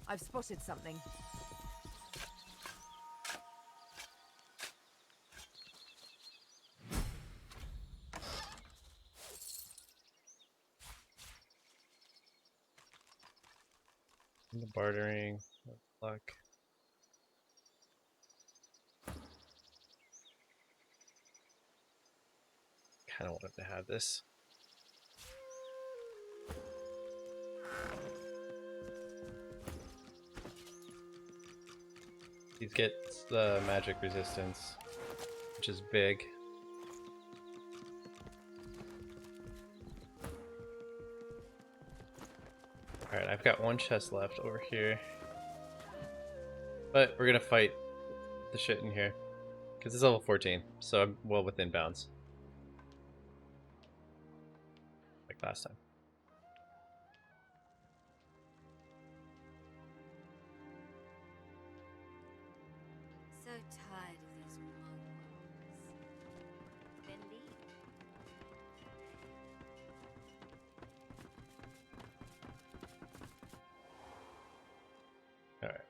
K: I've spotted something.
A: The bartering. Luck. Kinda wanted to have this. These get the magic resistance, which is big. Alright, I've got one chest left over here. But we're gonna fight the shit in here. Because it's level 14, so I'm well within bounds. Like last time.
T: So tired of these mongrels. Then leave.
A: Alright.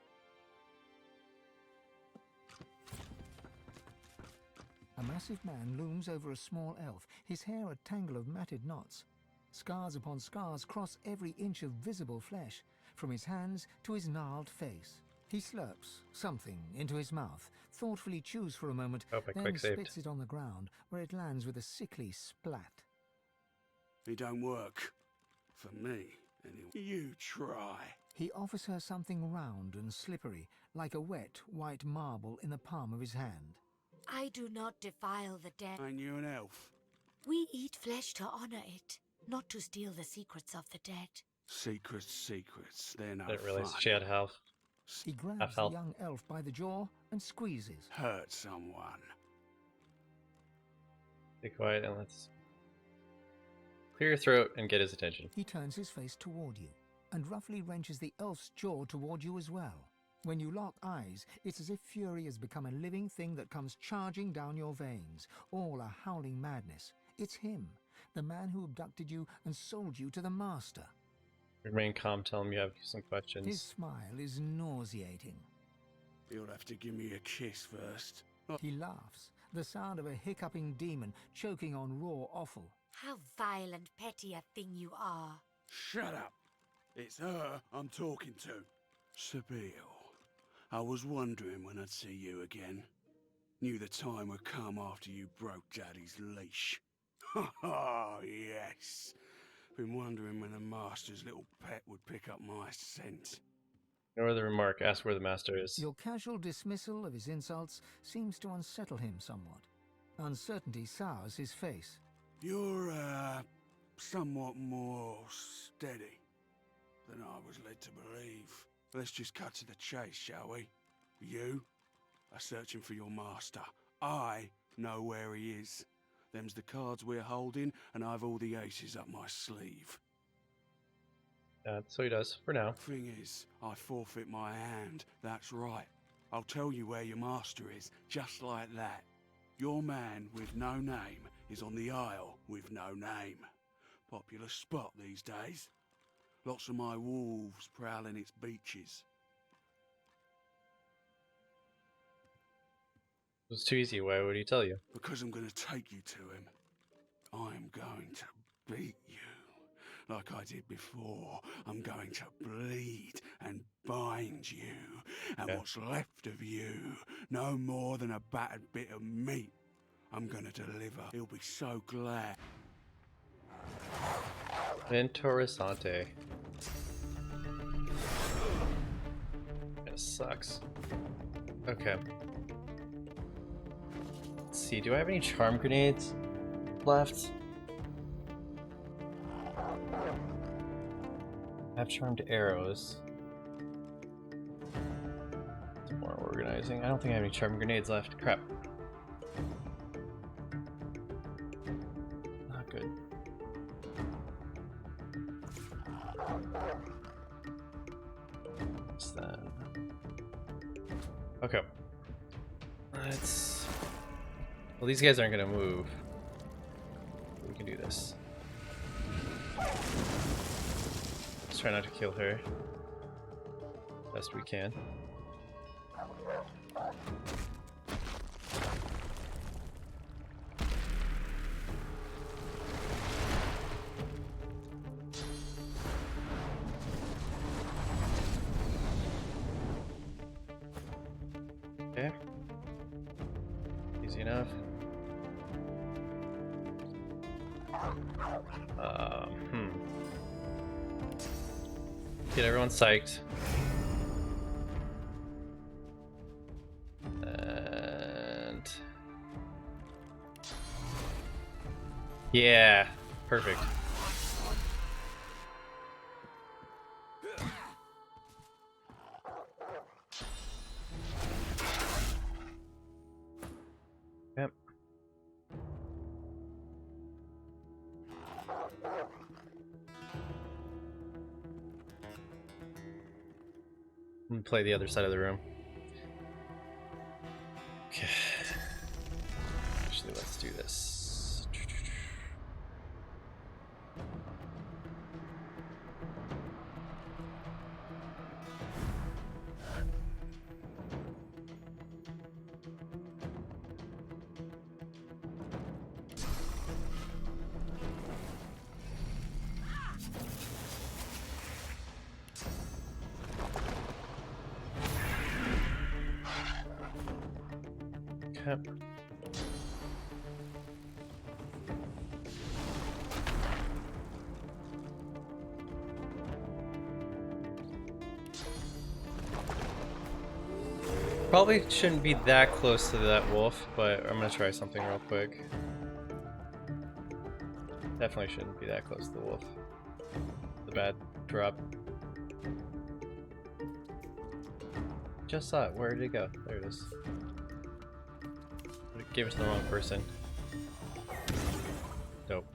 F: A massive man looms over a small elf, his hair a tangle of matted knots. Scars upon scars cross every inch of visible flesh, from his hands to his gnarled face. He slurps something into his mouth, thoughtfully chews for a moment,
A: Oh, I
F: then
A: quick saved.
F: spits it on the ground, where it lands with a sickly splat.
E: It don't work. For me, anyway. You try.
F: He offers her something round and slippery, like a wet, white marble in the palm of his hand.
T: I do not defile the dead.
E: Ain't you an elf?
T: We eat flesh to honor it, not to steal the secrets of the dead.
E: Secrets. They're no
A: Didn't realize
E: fun.
A: she had health.
F: He grabs
A: Half
F: the
A: health.
F: young elf by the jaw and squeezes.
E: Hurt someone.
A: Be quiet and let's clear your throat and get his attention.
F: He turns his face toward you, and roughly wrenches the elf's jaw toward you as well. When you lock eyes, it's as if fury has become a living thing that comes charging down your veins, all a howling madness. It's him, the man who abducted you and sold you to the Master.
A: Remain calm, tell him you have some questions.
F: His smile is nauseating.
E: You'll have to give me a kiss first.
F: He laughs, the sound of a hiccuping demon choking on raw offal.
T: How vile and petty a thing you are.
E: Shut up! It's her I'm talking to. Sabille, I was wondering when I'd see you again. Knew the time would come after you broke Daddy's leash. Oh, yes. Been wondering when the Master's little pet would pick up my scent.
A: No other remark. Ask where the Master is.
F: Your casual dismissal of his insults seems to unsettle him somewhat. Uncertainty sours his face.
E: You're, somewhat more steady than I was led to believe. Let's just cut to the chase, shall we? You are searching for your master. I know where he is. Them's the cards we're holding, and I've all the aces up my sleeve.
A: So he does, for now.
E: Thing is, I forfeit my hand, that's right. I'll tell you where your master is, just like that. Your man with no name is on the isle with no name. Popular spot these days. Lots of my wolves prowling its beaches.
A: It was too easy. Why would he tell you?
E: Because I'm going to take you to him. I'm going to beat you. Like I did before. I'm going to bleed and bind you. And what's left of you, no more than a battered bit of meat. I'm going to deliver. He'll be so glad.
A: Interessante. It sucks. Okay. Let's see, do I have any charm grenades left? I have charmed arrows. Some more organizing. I don't think I have any charm grenades left. Crap. Not good. What's that? Okay. Let's... Well, these guys aren't gonna move. We can do this. Let's try not to kill her. Best we can. Okay. Easy enough. Get everyone psyched. And... yeah, perfect. Yep. I'm gonna play the other side of the room. Okay. Actually, let's do this. Okay. Probably shouldn't be that close to that wolf, but I'm gonna try something real quick. Definitely shouldn't be that close to the wolf. The bad drop. Just saw it. Where did it go? There it is. It gave it to the wrong person. Dope.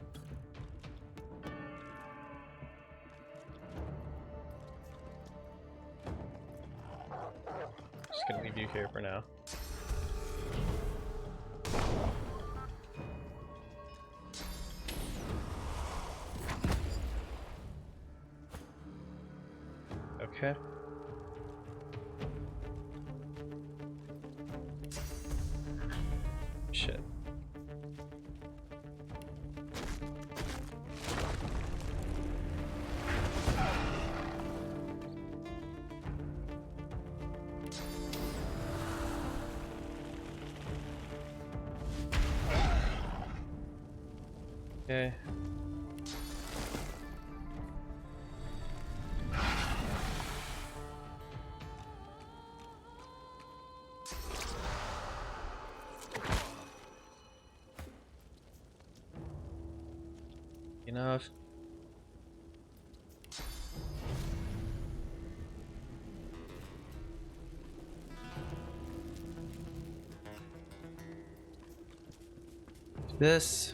A: Just gonna leave you here for now. Okay. Shit. Okay. Enough. This.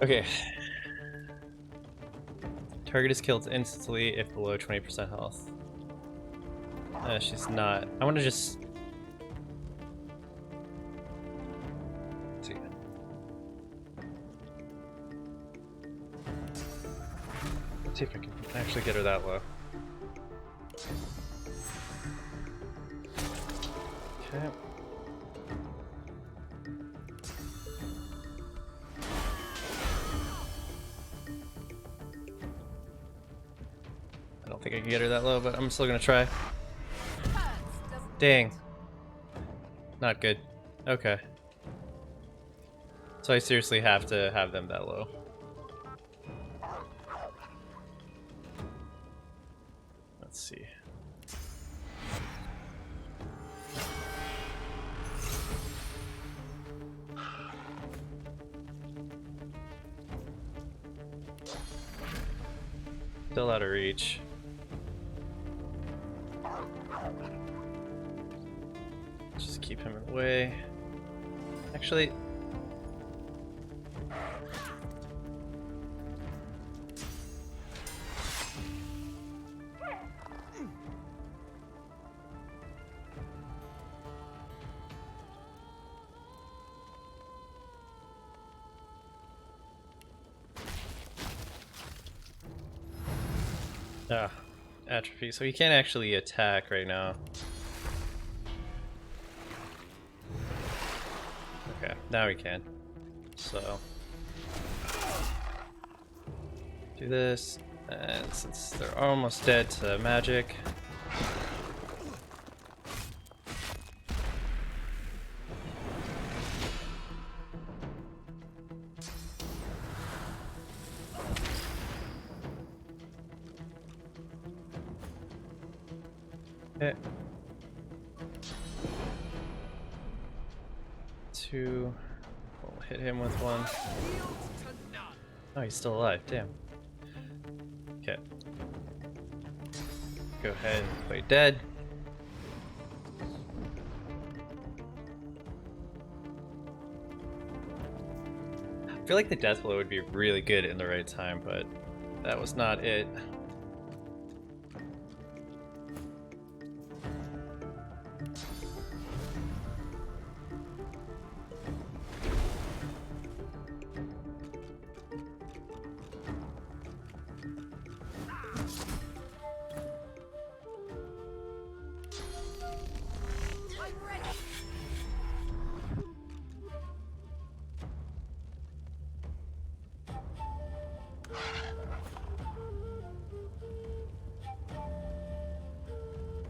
A: Okay. Target is killed instantly if below 20% health. She's not. I want to just... Let's see. Let's see if I can actually get her that low. Okay. I don't think I can get her that low, but I'm still gonna try. Dang. Not good. Okay. So I seriously have to have them that low. Let's see. Still out of reach. Just keep him away. Actually, atrophy. So he can't actually attack right now. Okay, now he can. So do this, and since they're almost dead to magic, okay. 2. We'll hit him with 1. Oh, he's still alive. Damn. Okay. Go ahead and play dead. I feel like the death blow would be really good in the right time, but that was not it.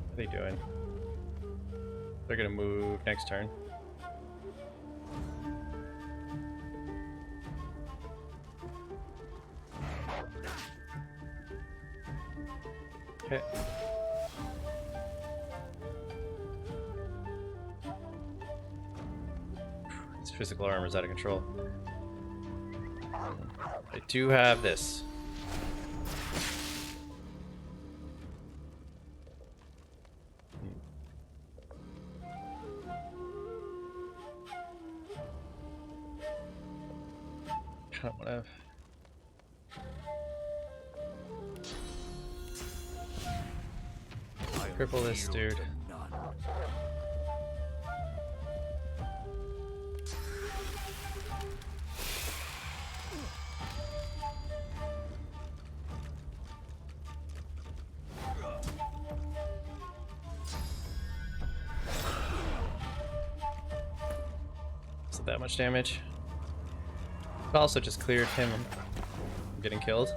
A: What are they doing? They're gonna move next turn. Okay. His physical armor is out of control. I do have this. Kind of want to cripple this dude. Is it that much damage? It also just cleared him from getting killed.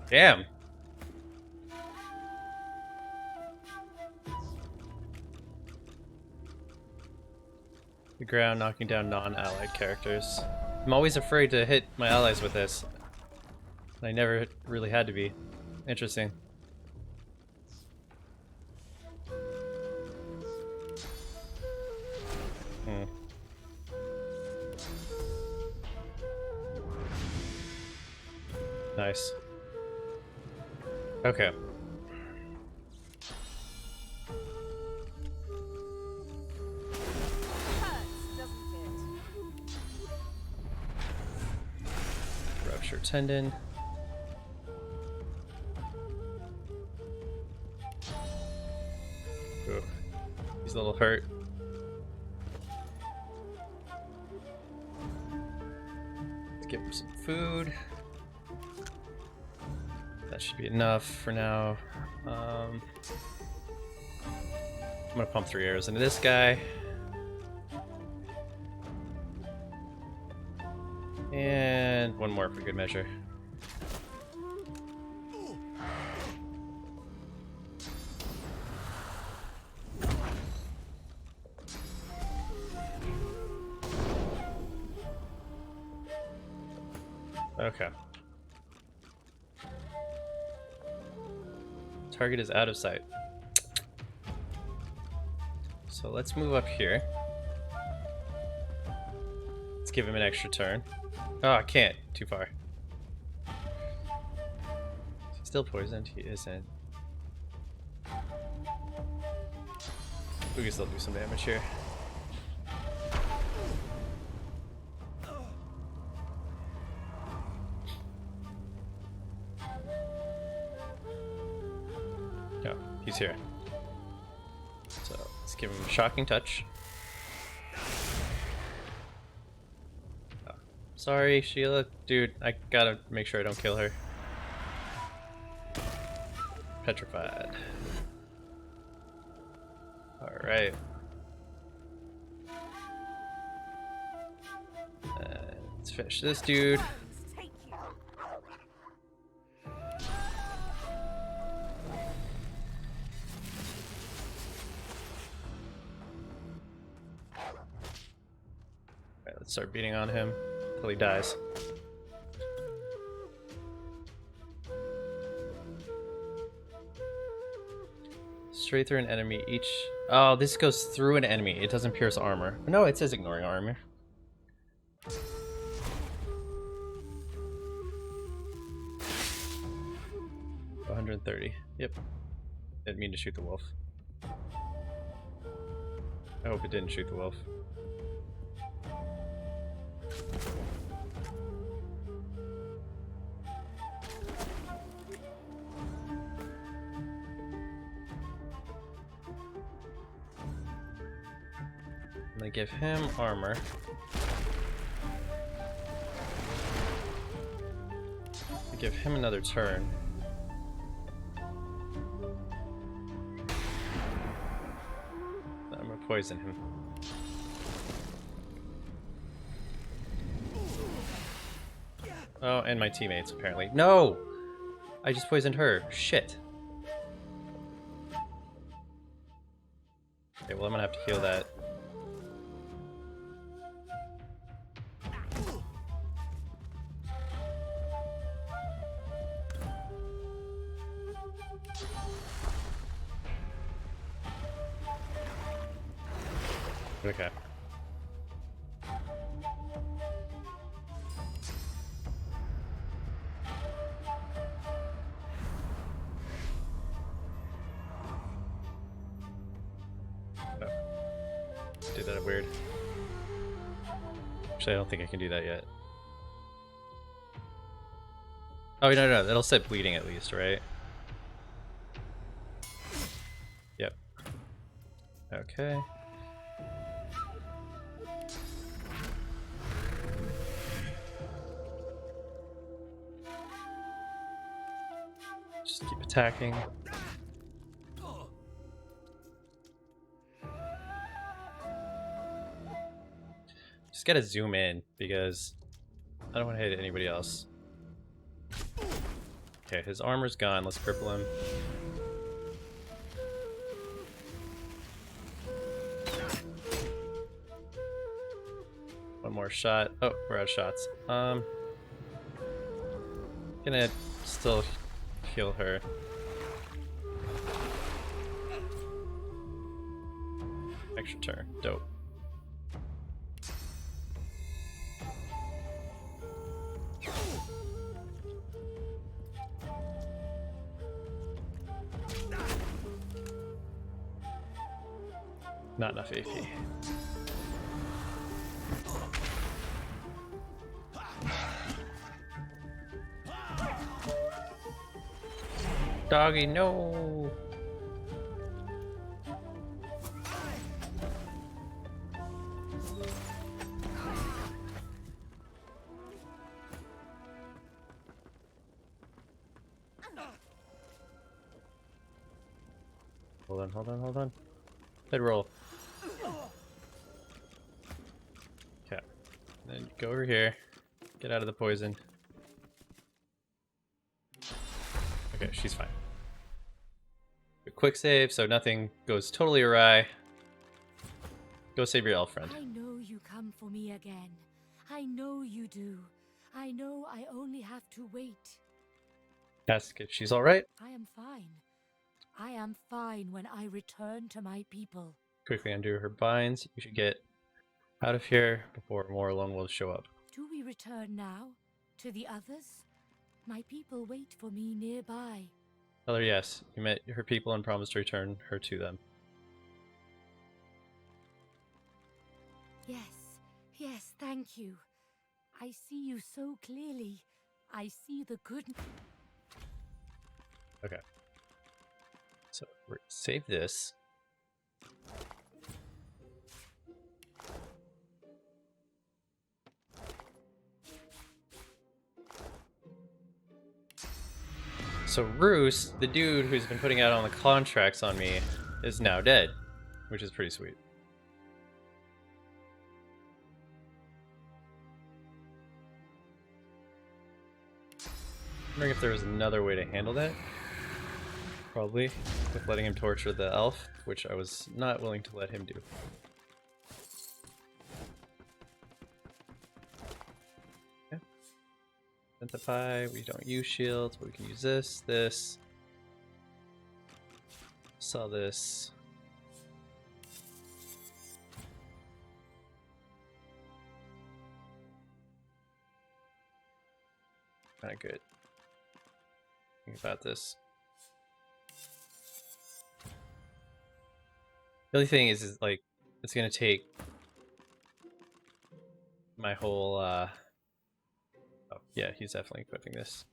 A: Damn. The ground, knocking down non-allied characters. I'm always afraid to hit my allies with this. I never really had to be. Interesting. Nice. Okay. Rupture tendon. Ooh. He's a little hurt. Let's give him some food. That should be enough for now. I'm gonna pump 3 arrows into this guy. And one more for good measure. Okay. Target is out of sight. So let's move up here. Let's give him an extra turn. Oh, I can't. Too far. Is he still poisoned? He isn't. We can still do some damage here. No, he's here. So let's give him a shocking touch. Oh, sorry, Sheila. Dude, I gotta make sure I don't kill her. Petrified. Alright. Let's finish this dude. Alright, let's start beating on him until he dies. Straight through an enemy each... Oh, this goes through an enemy. It doesn't pierce armor. No, it says ignoring armor. $130. Yep. Didn't mean to shoot the wolf. I hope it didn't shoot the wolf. I'm gonna give him armor. I give him another turn. I'm gonna poison him. Oh, and my teammates apparently. No! I just poisoned her. Shit. Okay, well I'm gonna have to heal that. Okay. Did that weird. Actually, I don't think I can do that yet. Oh, no, that'll set bleeding at least, right? Yep. Okay. Just keep attacking. Just gotta zoom in because I don't want to hit anybody else. Okay, his armor's gone. Let's cripple him. One more shot. Oh, we're out of shots. Gonna still heal her. Extra turn. Dope. Not enough AP. Doggy, no! Hold on. Head roll. Okay. Then go over here. Get out of the poison. Okay, she's fine. A quick save so nothing goes totally awry. Go save your elf friend.
D: I know you come for me again. I know you do. I know I only have to wait.
A: Ask if she's alright.
D: I am fine. I am fine when I return to my people.
A: Quickly undo her binds. You should get out of here before more alone will show up.
D: Do we return now? To the others? My people wait for me nearby.
A: Tell her yes. You met her people and promised to return her to them.
D: Yes, thank you. I see you so clearly. I see the good.
A: Okay. So save this. So Roos, the dude who's been putting out all the contracts on me, is now dead, which is pretty sweet. I'm wondering if there was another way to handle that. Probably, with letting him torture the elf, which I was not willing to let him do. Okay. Identify, we don't use shields, but we can use this. Sell this. Kinda good. Think about this. The only thing is like, it's gonna take my whole, oh yeah, he's definitely equipping this.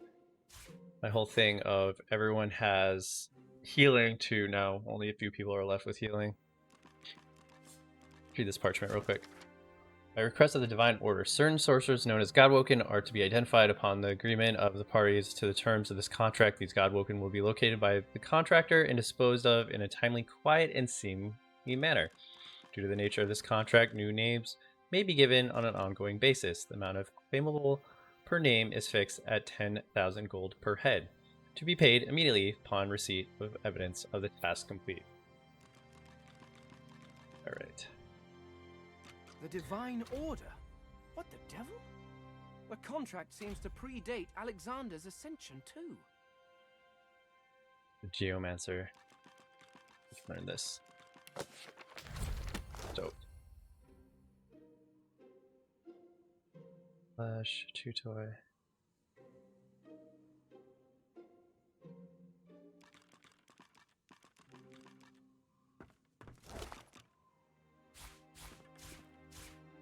A: My whole thing of everyone has healing to now only a few people are left with healing. Read this parchment real quick. By request of the Divine Order, certain sorcerers known as Godwoken are to be identified upon the agreement of the parties to the terms of this contract. These Godwoken will be located by the contractor and disposed of in a timely, quiet, and seemly manner. Due to the nature of this contract, new names may be given on an ongoing basis. The amount of claimable per name is fixed at 10,000 gold per head, to be paid immediately upon receipt of evidence of the task complete. Alright.
P: The Divine Order? What the devil? The contract seems to predate Alexander's ascension, too.
A: The Geomancer. We can learn this. Dope. Flash, 2 toy.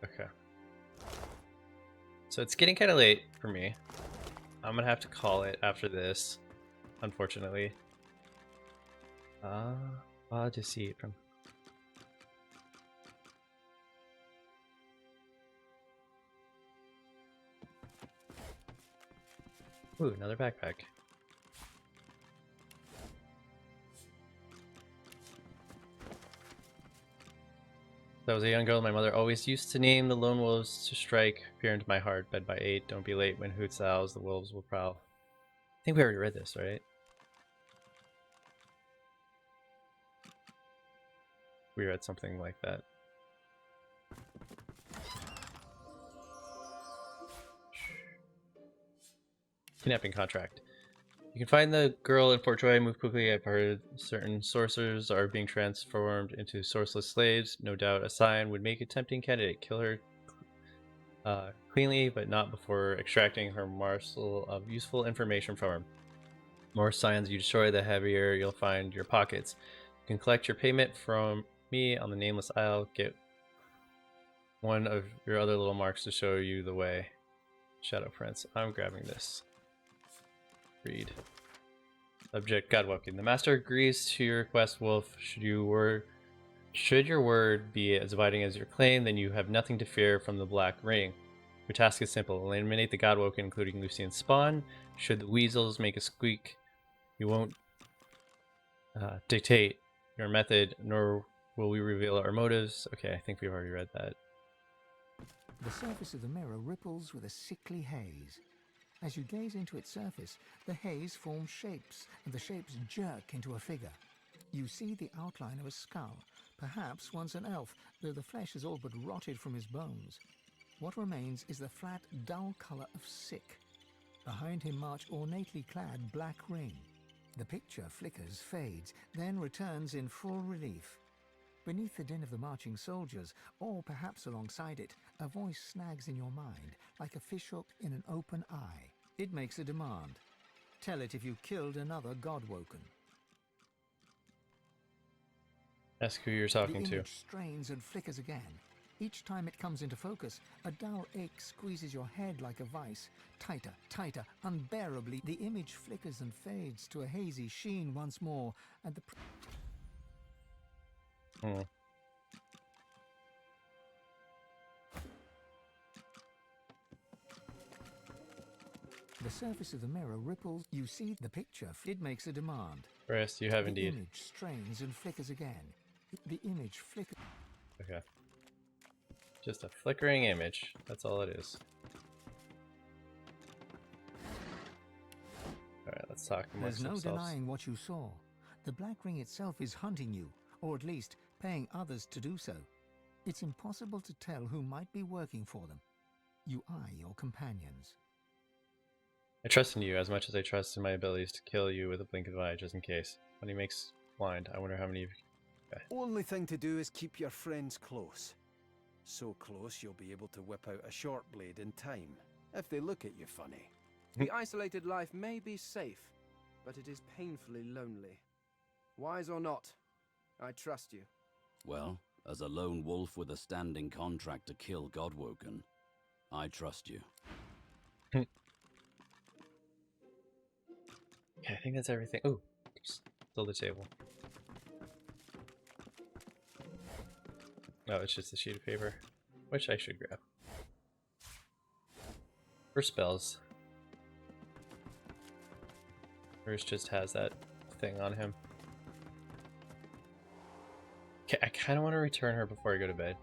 A: Okay. So it's getting kind of late for me. I'm gonna have to call it after this, unfortunately. Deceit from. Ooh, another backpack. When I was a young girl, my mother always used to name the lone wolves to strike. Peer into my heart, bed by 8. Don't be late when hoots owls, the wolves will prowl. I think we already read this, right? We read something like that. Kidnapping contract. You can find the girl in Fort Joy. Move quickly. I've heard certain sorcerers are being transformed into sourceless slaves. No doubt a sign would make a tempting candidate. Kill her cleanly, but not before extracting her morsel of useful information from her. The more signs you destroy, the heavier you'll find your pockets. You can collect your payment from me on the nameless isle. Get one of your other little marks to show you the way. Shadow Prince. I'm grabbing this. Read. Subject Godwalking. The master agrees to your request, Wolf. Should your word be as abiding as your claim, then you have nothing to fear from the Black Ring. Your task is simple. Eliminate the Godwoken, including Lucian's spawn. Should the weasels make a squeak, you won't dictate your method, nor will we reveal our motives. Okay, I think we've already read that.
F: The surface of the mirror ripples with a sickly haze. As you gaze into its surface, the haze forms shapes, and the shapes jerk into a figure. You see the outline of a skull, perhaps once an elf, though the flesh is all but rotted from his bones. What remains is the flat, dull colour of sick. Behind him march ornately clad Black Ring. The picture flickers, fades, then returns in full relief. Beneath the din of the marching soldiers, or perhaps alongside it, a voice snags in your mind, like a fishhook in an open eye. It makes a demand. Tell it if you killed another Godwoken.
A: Ask who you're talking
F: the
A: to.
F: image strains and flickers again. Each time it comes into focus, a dull ache squeezes your head like a vice. Tighter, tighter, unbearably, the image flickers and fades to a hazy sheen once more, and the... The surface of the mirror ripples. You see the picture. It makes a demand.
A: Rest, you have indeed.
F: The image strains and flickers again. The image flickers.
A: Okay. Just a flickering image. That's all it is. Alright, let's talk amongst
F: There's no
A: ourselves.
F: denying what you saw. The Black Ring itself is hunting you, or at least paying others to do so. It's impossible to tell who might be working for them. You eye your companions.
A: I trust in you as much as I trust in my abilities to kill you with a blink of an eye, just in case. When he makes blind, I wonder how many of you... Okay.
J: Only thing to do is keep your friends close. So close you'll be able to whip out a short blade in time, if they look at you funny.
P: The isolated life may be safe, but it is painfully lonely. Wise or not, I trust you.
Q: Well, as a lone wolf with a standing contract to kill Godwoken, I trust you.
A: Okay, I think that's everything. Oh, still the table. Oh, it's just a sheet of paper, which I should grab. For spells. Yours just has that thing on him. Okay, I kind of want to return her before I go to bed.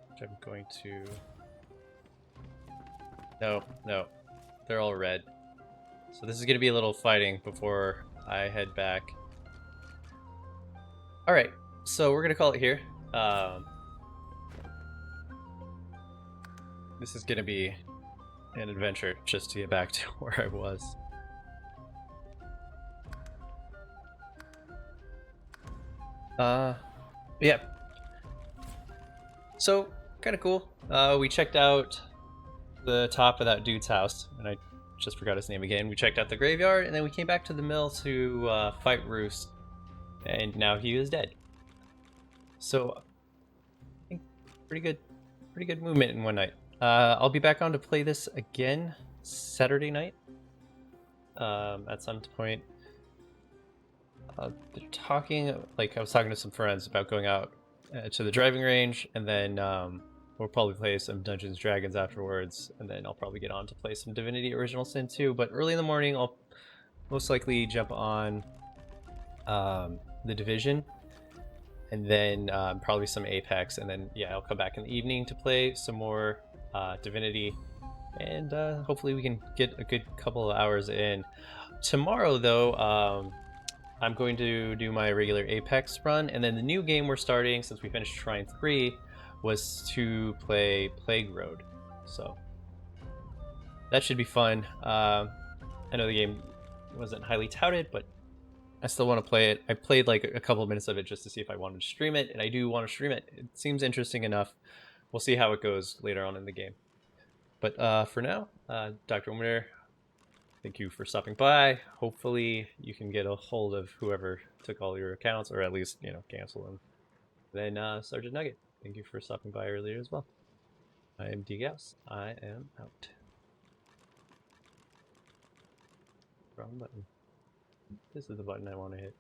A: Which I'm going to... No. They're all red. So this is going to be a little fighting before I head back. Alright, so we're gonna call it here. This is gonna be an adventure just to get back to where I was. Yeah. So, kind of cool. We checked out the top of that dude's house, and I just forgot his name again. We checked out the graveyard, and then we came back to the mill to fight Roos, and now he is dead. So, I think pretty good movement in one night. I'll be back on to play this again Saturday night. At some point. They're talking, like I was talking to some friends about going out to the driving range, and then we'll probably play some Dungeons & Dragons afterwards, and then I'll probably get on to play some Divinity Original Sin 2, but early in the morning I'll most likely jump on the Division, and then probably some Apex, and then yeah, I'll come back in the evening to play some more Divinity, and hopefully we can get a good couple of hours in. Tomorrow though, I'm going to do my regular Apex run, and then the new game we're starting, since we finished Shrine 3, was to play Plague Road. So that should be fun. I know the game wasn't highly touted, but I still want to play it. I played like a couple of minutes of it just to see if I wanted to stream it, and I do want to stream it. It seems interesting enough. We'll see how it goes later on in the game. But for now, Dr. Omer, thank you for stopping by. Hopefully you can get a hold of whoever took all your accounts, or at least, cancel them. Then Sergeant Nugget, thank you for stopping by earlier as well. I am DGaus. I am out. Wrong button. This is the button I want to hit.